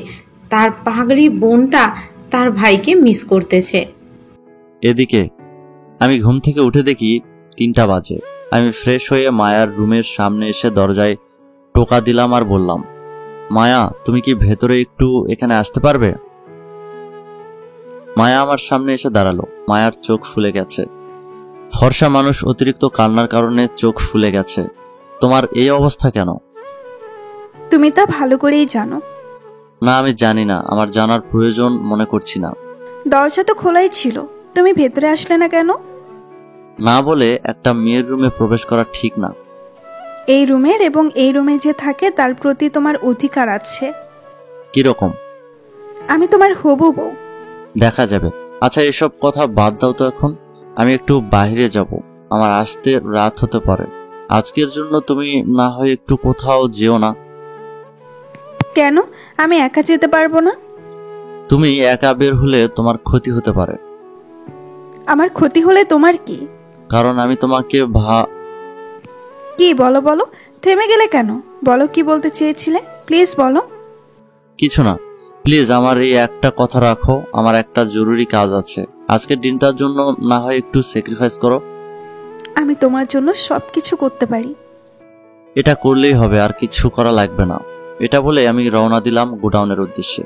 তার পাগলি বোনটা তার ভাইকে মিস করতেছে। এদিকে আমি ঘুম থেকে উঠে দেখি 3টা বাজে। আমি ফ্রেশ হয়ে মায়ার রুমের সামনে এসে দরজায় টোকা দিলাম আর বললাম, মায়া তুমি কি ভেতরে একটু এখানে আসতে পারবে? মায়া আমার সামনে এসে দাঁড়ালো। মায়ার চোখ ফুলে গেছে। ফর্সা মানুষ অতিরিক্ত কান্নার কারণে চোখ ফুলে গেছে। তোমার এই অবস্থা কেন? তুমি তা ভালো করেই জানো। না, আমি জানি না, আমার জানার প্রয়োজন মনে করছি না। দরজা তো খোলাই ছিল, তুমি ভেতরে আসলে না কেন? না বলে একটা মেয়ের রুমে প্রবেশ করা ঠিক না। এই রুমের এবং এই রুমে যে থাকে তার প্রতি তোমার অধিকার আছে। কিরকম? আমি তোমার হবু বউ। দেখা যাবে। আচ্ছা, এসব কথা বাদ দাও তো এখন। আমি একটু বাইরে যাব, আমার আসতে রাত হতে পারে। আজকের জন্য তুমি না হয় একটু কোথাও যেও না। কেন? আমি একা যেতে পারবো না? তুমি একা বের হলে তোমার ক্ষতি হতে পারে। আমার ক্ষতি হলে তোমার কি? কারণ আমি তোমাকে কি বলো বলো, থেমে গেলে কেন? বলো কি বলতে চেয়েছিলে, প্লিজ বলো। কিছু না, প্লিজ আমার এই একটা কথা রাখো, আমার একটা জরুরি কাজ আছে। আজকের দিনটার জন্য না হয় একটু স্যাক্রিফাইস করো। আমি তোমার জন্য সবকিছু করতে পারি। এটা করলেই হবে, আর কিছু করা লাগবে না। এটা বলে আমি রওনা দিলাম গোডাউনের উদ্দেশ্যে।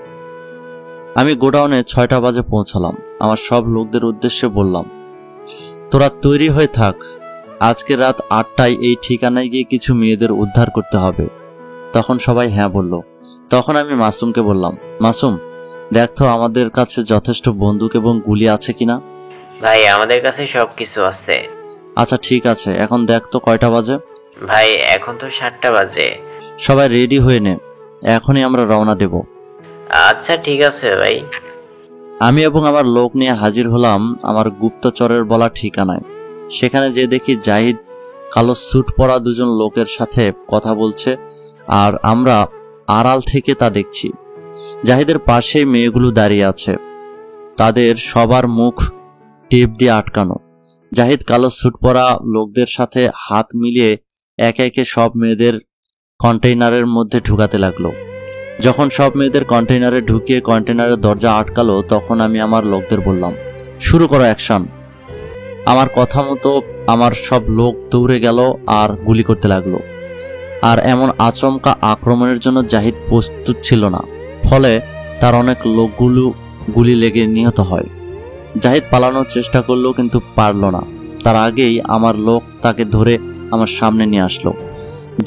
আমি গোডাউনে 6টা বাজে পৌঁছালাম। আমার সব লোকদের উদ্দেশ্যে বললাম, তোরা তৈরি হয়ে থাক, আজকে রাত 8টায় এই ঠিকানায় গিয়ে কিছু মেয়েদের উদ্ধার করতে হবে। তখন সবাই হ্যাঁ বলল। তখন আমি মাসুমকে বললাম, মাসুম দেখ তো আমাদের কাছে যথেষ্ট বন্দুক এবং গুলি আছে কিনা। ভাই আমাদের কাছে সবকিছু আছে। আচ্ছা ঠিক আছে, এখন দেখ তো কয়টা বাজে। ভাই এখন তো 7টা বাজে। সবাই রেডি হয়ে নে, এখনই আমরা রওনা দেব। আচ্ছা ঠিক আছে ভাই। আমি এবং আমার লোক নিয়ে হাজির হলাম আমার গুপ্তচরের বলা ঠিকানায়। সেখানে যে দেখি জাহিদ কালো স্যুট পরা দুজন লোকের সাথে কথা বলছে, আর আমরা আড়াল থেকে তা দেখছি। জাহিদের পাশেই মেয়েগুলো দাঁড়িয়ে আছে, তাদের সবার মুখ টেপ দিয়ে আটকানো। জাহিদ কালো স্যুট পরা লোকদের সাথে হাত মিলিয়ে একে একে সব মেয়েদের কন্টেইনারের মধ্যে ঢুকাতে লাগলো। যখন সব মেয়েদের কন্টেইনারে ঢুকিয়ে কন্টেইনারের দরজা আটকালো, তখন আমি আমার লোকদের বললাম, শুরু করো অ্যাকশন। আমার কথা মতো আমার সব লোক দৌড়ে গেল আর গুলি করতে লাগলো। আর এমন আচমকা আক্রমণের জন্য জাহিদ প্রস্তুত ছিল না, ফলে তার অনেক লোকগুলো গুলি লেগে নিহত হয়। জাহিদ পালানোর চেষ্টা করলো কিন্তু পারল না। তার আগেই আমার লোক তাকে ধরে আমার সামনে নিয়ে আসলো।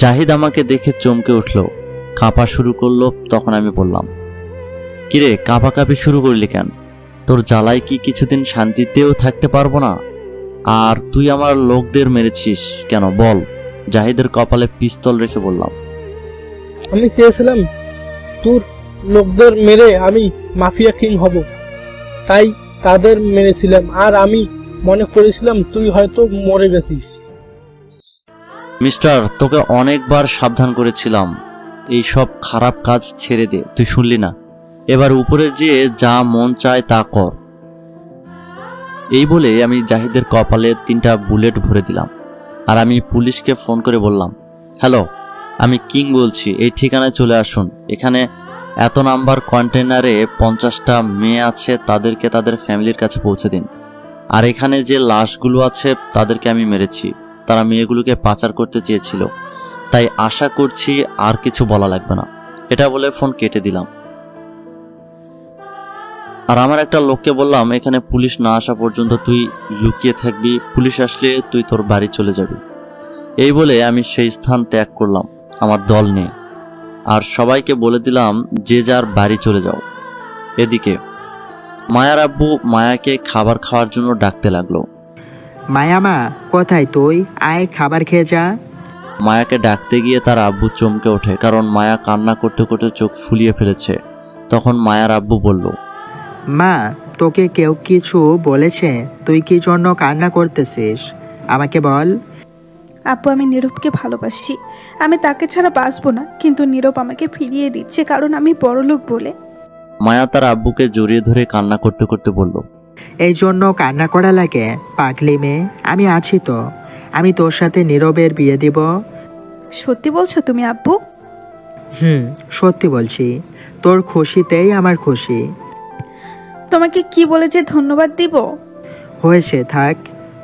জাহিদ আমাকে দেখে চমকে উঠল, কাঁপা শুরু করলো। তখন আমি বললাম, কিরে কাঁপাকাঁপি শুরু করলি কেন? তোর জ্বালায় কি কিছুদিন শান্তিতেও থাকতে পারবো না? আর তুই আমার লোকদের মেরেছিস কেন বল? জাহিদের কপালে পিস্তল রেখে বললাম, আমি চেয়েছিলাম তোর লোকদের মেরে আমি মাফিয়া কিং হব, তাই তাদের মেরেছিলাম। আর আমি মনে করেছিলাম তুই হয়তো মরে গেছিস। মিস্টার, তোকে অনেকবার সাবধান করেছিলাম, এই সব খারাপ কাজ ছেড়ে দে, তুই শুনলি না। এবার উপরে যেয়ে যা মন চায় তা কর। এই বলে আমি জাহিদের কপালে 3টা বুলেট ভরে দিলাম। আর আমি পুলিশকে ফোন করে বললাম, হ্যালো, আমি কিং বলছি, এই ঠিকানায় চলে আসুন। এখানে এত নাম্বার কন্টেনারে 50টা মেয়ে আছে, তাদেরকে তাদের ফ্যামিলির কাছে পৌঁছে দিন। আর এখানে যে লাশগুলো আছে তাদেরকে আমি মেরেছি, তারা মেয়েগুলোকে পাচার করতে চেয়েছিল, তাই আশা করছি আর কিছু বলা লাগবে না। এটা বলে ফোন কেটে দিলাম। আর আমার একটা লোককে বললাম এখানে পুলিশ না আসা পর্যন্ত তুই লুকিয়ে থাকবি, পুলিশ আসলে তুই তোর বাড়ি চলে যাবি। এই বলে আমি সেই স্থান ত্যাগ করলাম আমার দল নিয়ে, আর সবাইকে বলে দিলাম যে যার বাড়ি চলে যাও। এদিকে মায়ার আব্বু মায়াকে খাবার খাওয়ার জন্য ডাকতে লাগলো। মায়া মা, কোথায় তুই? আয় খাবার খেয়ে যা। মায়াকে ডাকতে গিয়ে তার আব্বু চমকে ওঠে, কারণ মায়া কান্না করতে করতে চোখ ফুলিয়ে ফেলেছে। তখন মায়ার আব্বু বলল, মা, তোকে কেউ কিছু বলেছে? তুই কি জন্য কান্না করতেছিস? আমাকে বল। আপু, আমি নীরবকে ভালোবাসি। আমি তাকে ছাড়া বাঁচবো না, কিন্তু নীরব আমাকে ফিরিয়ে দিচ্ছে কারণ আমি বড়লোক বলে। মায়া তার আব্বুকে জড়িয়ে ধরে কান্না করতে করতে বলল, এই জন্য কান্না করা লাগে? পাগলি মেয়ে, আমি আছি তো। আমি তোর সাথে নীরবের বিয়ে দিব। সত্যি বলছো তুমি আব্বু? সত্যি বলছি। তোর খুশিতেই আমার খুশি। তোমাকে কি বলে যে ধন্যবাদ দিব? হয়েছে, থাক।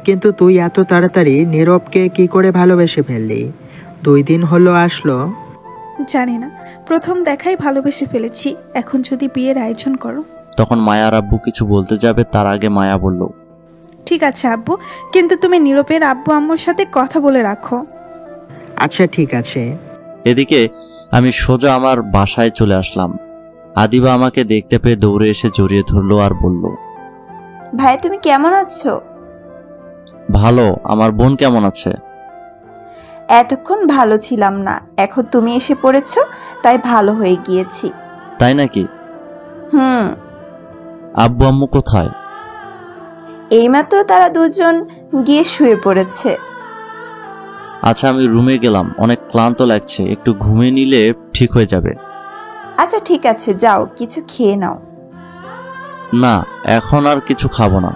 কিন্তু তুই এত তাড়াতাড়ি নীরবকে কি করে ভালোবেসে ফেললি? 2 দিন হলো আসলো। জানি না, প্রথম দেখাই ভালোবেসে ফেলেছি। এখন যদি বিয়ের আয়োজন করো। তখন মায়ার আব্বু কিছু বলতে যাবে, তার আগে মায়া বলল, ঠিক আছে আব্বু, কিন্তু তুমি নীরবের আব্বু আম্মুর সাথে কথা বলে রাখো। আচ্ছা ঠিক আছে। এদিকে আমি সোজা আমার বাসায় চলে আসলাম। আদিবা আমাকে দেখতে পেয়ে দৌড়ে এসে জড়িয়ে ধরলো আর বলল, ভাই তুমি কেমন আছো? ভালো। আমার বোন কেমন আছে? এতক্ষণ ভালো ছিলাম না, এখন তুমি এসে পড়েছো তাই ভালো হয়ে গিয়েছি। তাই নাকি? আব্বু আম্মু কোথায়? এইমাত্র তারা দুজন গিয়ে শুয়ে পড়েছে। আচ্ছা, আমি রুমে গেলাম, অনেক ক্লান্ত লাগছে, একটু ঘুমিয়ে নিলে ঠিক হয়ে যাবে। আচ্ছা ঠিক আছে, যাও কিছু খেয়ে নাও। না, এখন আর কিছু খাবো না।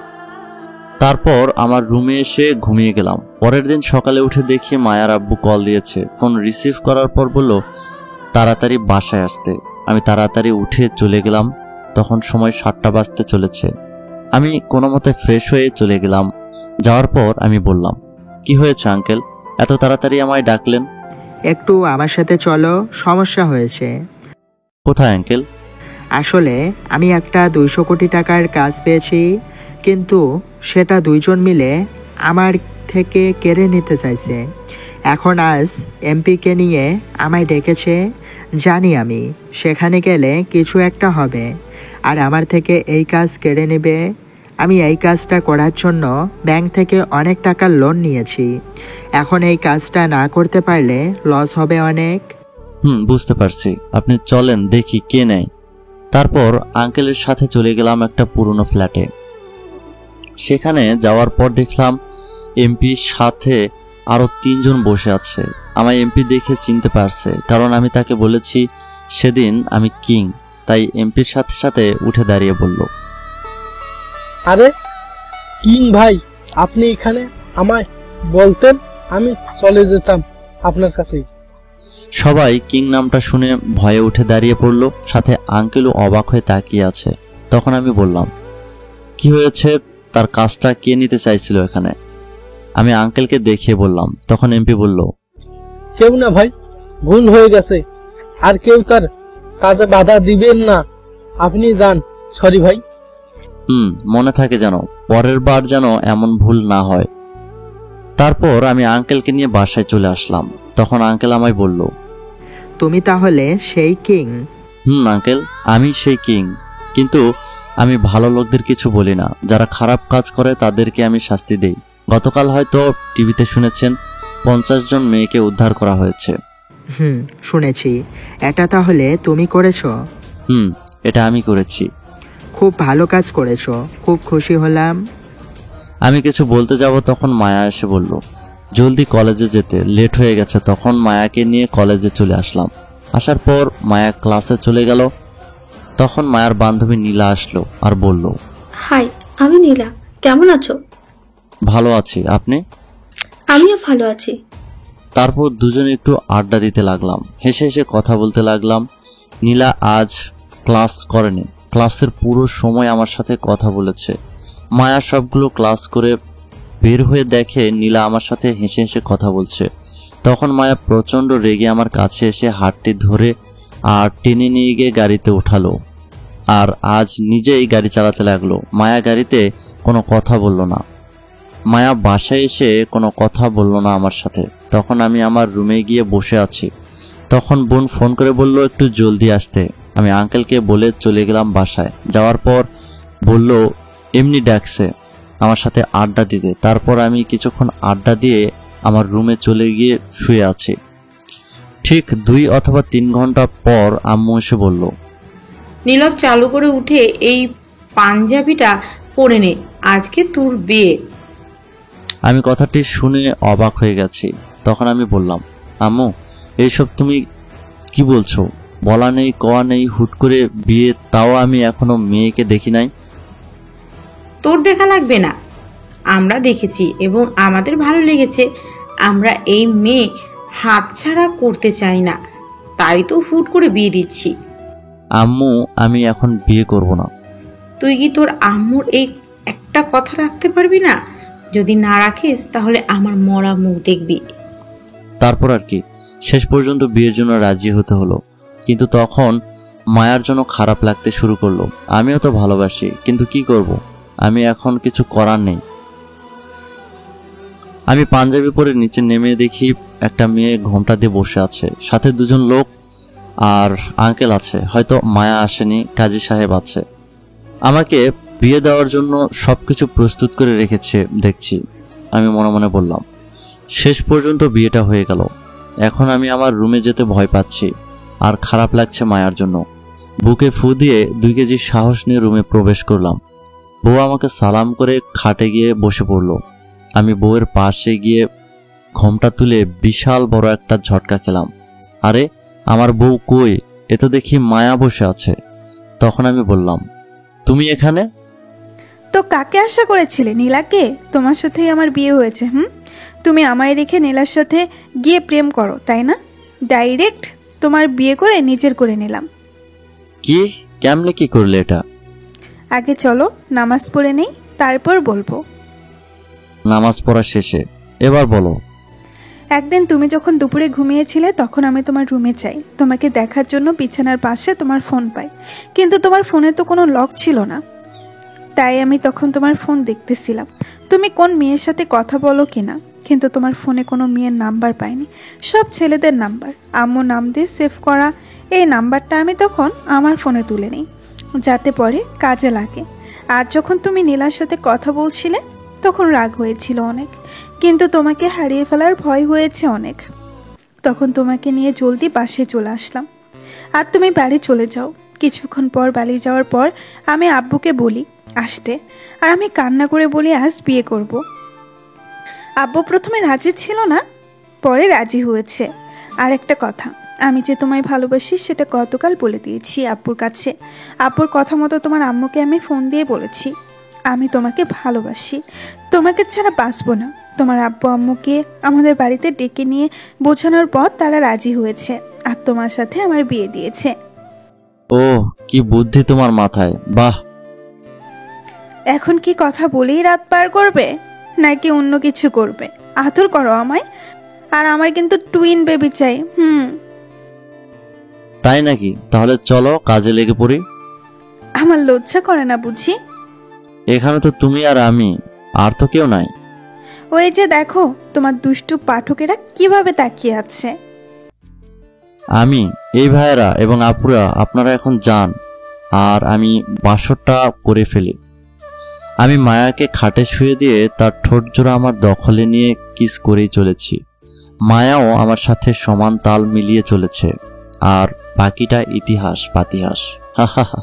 তারপর আমার রুমে এসে ঘুমিয়ে গেলাম। পরের দিন সকালে উঠে দেখি মায়ার আব্বু কল দিয়েছে। ফোন রিসিভ করার পর বলল তাড়াতাড়ি বাসায় আসতে। আমি তাড়াতাড়ি উঠে চলে গেলাম। তখন সময় 7টা বাজতে চলেছে। আমি কোনো মতে ফ্রেশ হয়ে চলে গেলাম। যাওয়ার পর আমি বললাম, কি হয়েছে আঙ্কেল, এত তাড়াতাড়ি আমায় ডাকলেন? একটু আমার সাথে চলো, সমস্যা হয়েছে। কোথায় আঙ্কেল? আসলে আমি একটা 200 কোটি টাকার কাজ পেয়েছি, কিন্তু সেটা 2 জন মিলে আমার থেকে কেড়ে নিতে চাইছে। এখন আজ এমপিকে নিয়ে আমায় ডেকেছে। জানি আমি সেখানে গেলে কিছু একটা হবে, আর আমার থেকে এই কাজ কেড়ে নেবে। আমি এই কাজটা করার জন্য ব্যাংক থেকে অনেক টাকার লোন নিয়েছি। এখন এই কাজটা না করতে পারলে লস হবে অনেক। বুঝতে পারছি। আপনি চলেন দেখি কে নেয়। তারপর আঙ্কেলের সাথে চলে গেলাম একটা পুরনো ফ্ল্যাটে। সেখানে যাওয়ার পর দেখলাম এমপির সাথে আরো 3 জন বসে আছে। আমায় এমপি দেখে চিনতে পারছে, কারণ আমি তাকে বলেছি সেদিন আমি কিং। তাই এমপির সাথে সাথে উঠে দাঁড়িয়ে বলল, আরে কিং ভাই, আপনি এখানে? আমায় বলতেন, আমি চলে যেতাম আপনার কাছে। সবাই কিং নামটা শুনে ভয়ে উঠে দাঁড়িয়ে পড়ল, সাথে আঙ্কেলও অবাক হয়ে তাকিয়ে আছে। তখন আমি বললাম, কি হয়েছে, তার কাজটা কে নিতে চাইছিল এখানে? আমি আঙ্কেলকে দেখিয়ে বললাম। তখন এমপি বলল, কেউ না ভাই, ভুল হয়ে গেছে, আর কেউ তার কাজে বাধা দিবেন না, আপনি যান। সরি ভাই। মনে থাকে যেন, পরের বার যেন এমন ভুল না হয়। তারপর আমি আঙ্কেলকে নিয়ে বাসায় চলে আসলাম। তখন আঙ্কেল আমায় বলল, তুমি তাহলে সেই কিং? আঙ্কেল, আমি সেই কিং, কিন্তু আমি ভালো লোকদের কিছু বলি না। যারা খারাপ কাজ করে তাদেরকে আমি শাস্তি দেই। গতকাল হয়তো টিভিতে শুনেছেন 50 জন মেয়েকে উদ্ধার করা হয়েছে। শুনেছি। এটা তাহলে তুমি করেছো? এটা আমি করেছি। খুব ভালো কাজ করেছো, খুব খুশি হলাম। আমি কিছু বলতে যাব, তখন মায়া এসে বলল জলদি কলেজে যেতে, লেট হয়ে গেছে। তখন মায়াকে নিয়ে কলেজে চলে আসলাম। আসার পর মায়া ক্লাসে চলে গেল। তখন মায়ার বান্ধবী নীলা আসলো আর বলল, হাই, আমি নীলা, কেমন আছো? ভালো আছি, আপনি? আমিও ভালো আছি। তারপর দুজনে একটু আড্ডা দিতে লাগলাম, হেসে হেসে কথা বলতে লাগলাম। নীলা আজ ক্লাস করেনি, ক্লাসের পুরো সময় আমার সাথে কথা বলেছে। মায়া সবগুলো ক্লাস করে বের হয়ে দেখে নীলা আমার সাথে হেসে হেসে কথা বলছে। তখন মায়া প্রচন্ড রেগে আমার কাছে এসে হাতটি ধরে আর টেনে নিয়ে গিয়ে গাড়িতে উঠালো। আর আজ নিজেই গাড়ি চালাতে লাগলো। মায়া গাড়িতে কোনো কথা বলল না। মায়া বাসায় এসে কোনো কথা বলল না আমার সাথে। তখন আমি আমার রুমে গিয়ে বসে আছি। তখন বোন ফোন করে বলল একটু জলদি আসতে। আমি আঙ্কেলকে বলে চলে গেলাম বাসায়। যাওয়ার পর বলল এমনি ডাকছে আমার সাথে আড্ডা দিতে। তারপর আমি কিছুক্ষণ আড্ডা দিয়ে আমার রুমে চলে গিয়ে শুয়ে আছি। ঠিক 2 অথবা 3 ঘন্টা পর আম্মু এসে বলল, নীলব চালু করে উঠে এই পাঞ্জাবিটা পরে নে, আজকে তোর বিয়ে। আমি কথাটি শুনে অবাক হয়ে গেছি। তখন আমি বললাম, আম্মু এইসব তুমি কি বলছো? বলা নেই কওয়া নেই, হুট করে বিয়ে, তাও আমি এখনো মেয়েকে দেখি নাই। তোর দেখা লাগবে না, আমরা দেখেছি এবং আমাদের ভালো লেগেছে। আমরা এই মেয়ে হাতছাড়া করতে চাই না, তাই তো হুট করে বিয়ে দিচ্ছি। আম্মু আমি এখন বিয়ে করব না। তুই কি তোর আম্মুর এই একটা কথা রাখতে পারবি না? যদি না রাখিস তাহলে আমার মরা মুখ দেখবি। তারপর আর কি, শেষ পর্যন্ত বিয়ের জন্য রাজি হতে হলো। কিন্তু তখন মায়ার জন্য খারাপ লাগতে শুরু করলো। আমিও তো ভালোবাসি, কিন্তু কি করব, আমি এখন কিছু করার নেই। আমি পাঞ্জাবি পরে নিচে নেমে দেখি একটা মেয়ে ঘোমটা দিয়ে বসে আছে, সাথে 2 জন লোক আর আঙ্কেল আছে। হয়তো মায়া আসেনি, কাজী সাহেব আছে। আমাকে বিয়ে দেওয়ার জন্য সবকিছু প্রস্তুত করে রেখেছে দেখছি। আমি মনে মনে বললাম, শেষ পর্যন্ত বিয়েটা হয়ে গেল। এখন আমি আমার রুমে যেতে ভয় পাচ্ছি আর খারাপ লাগছে মায়ার জন্য। বুকে ফু দিয়ে 2 কেজি সাহস নিয়ে রুমে প্রবেশ করলাম। বউ আমাকে সালাম করে খাটে গিয়ে বসে পড়ল। আমি বউয়ের পাশে গিয়ে ঘোমটা তুলে বিশাল বড় একটা ঝটকা খেলাম। আরে আমার বউ কই? এ তো দেখি মায়া বসে আছে। তখন আমি বললাম, তুমি এখানে? তো কাকে আশা করেছিলে? নীলাকে? তোমার সাথেই আমার বিয়ে হয়েছে। তুমি আমায় রেখে নীলার সাথে গিয়ে প্রেম করো, তাই না? ডাইরেক্ট তোমার বিয়ে করে নিজের করে নিলাম। কি? কেমনে কি করলে এটা? আগে চলো নামাজ পড়ে নেই, তারপর বলবো। নামাজ পড়া শেষে এবার বলো। একদিন তুমি যখন দুপুরে ঘুমিয়েছিলে তখন আমি তোমার রুমে যাই তোমাকে দেখার জন্য। বিছানার পাশে তোমার ফোন পাই, কিন্তু তোমার ফোনে তো কোনো লক ছিল না। তাই আমি তখন তোমার ফোন দেখতেছিলাম তুমি কোন মেয়ের সাথে কথা বলো কিনা, কিন্তু তোমার ফোনে কোনো মেয়ের নাম্বার পাইনি, সব ছেলেদের নাম্বার। আম্মু নাম দিয়ে সেভ করা এই নাম্বারটা আমি তখন আমার ফোনে তুলে নিই, যাতে পরে কাজে লাগে। আর যখন তুমি নীলার সাথে কথা বলছিলে তখন রাগ হয়েছিল অনেক, কিন্তু তোমাকে হারিয়ে ফেলার ভয় হয়েছে অনেক। তখন তোমাকে নিয়ে জলদি বাসে চলে আসলাম আর তুমি বাড়ি চলে যাও। কিছুক্ষণ পর বাড়ি যাওয়ার পর আমি আব্বুকে বলি আসতে, আর আমি কান্না করে বলি আজ বিয়ে করব। আব্বু প্রথমে রাজি ছিল না, পরে রাজি হয়েছে। আর একটা কথা, আমি যে তোমায় ভালোবাসি সেটা গতকাল বলে দিয়েছি আব্বুর কাছে। আব্বুর কথা মতো তোমার আম্মুকে আমি ফোন দিয়ে বলেছি আমি তোমাকে ভালোবাসি, তোমাকে ছাড়া বাঁচবো না। তোমার আব্বু আম্মুকে আমাদের বাড়িতে ডেকে নিয়ে বোঝানোর পর তারা রাজি হয়েছে আর তোমার সাথে আমার বিয়ে দিয়েছে। ও কি বুদ্ধি তোমার মাথায়, বাহ। এখন কি কথা বলেই রাত পার করবে নাকি অন্য কিছু করবে? আদর করো আমায়। আর আমার কিন্তু টুইন বেবি চাই। তাই নাকি? তাহলে চলো কাজে লেগে পড়ি। আমার লজ্জা করে না বুঝি? এখানে তো তুমি আর আমি, আর তো কেউ নাই। ওই যে দেখো তোমার দুষ্টু পাঠকেরা কিভাবে তাকিয়ে আছে। আমি, এই ভাইয়েরা এবং আপুরা, আপনারা এখন যান আর আমি বাসরটা করে ফেলি। আমি মায়াকে খাটে শুয়ে দিয়ে তার ঠোঁট জোড়া আমার দখলে নিয়ে কিস করেই চলেছি। মায়াও আমার সাথে সমান তাল মিলিয়ে চলেছে। আর বাকিটা ইতিহাস পাতিহাস। হা হা হা।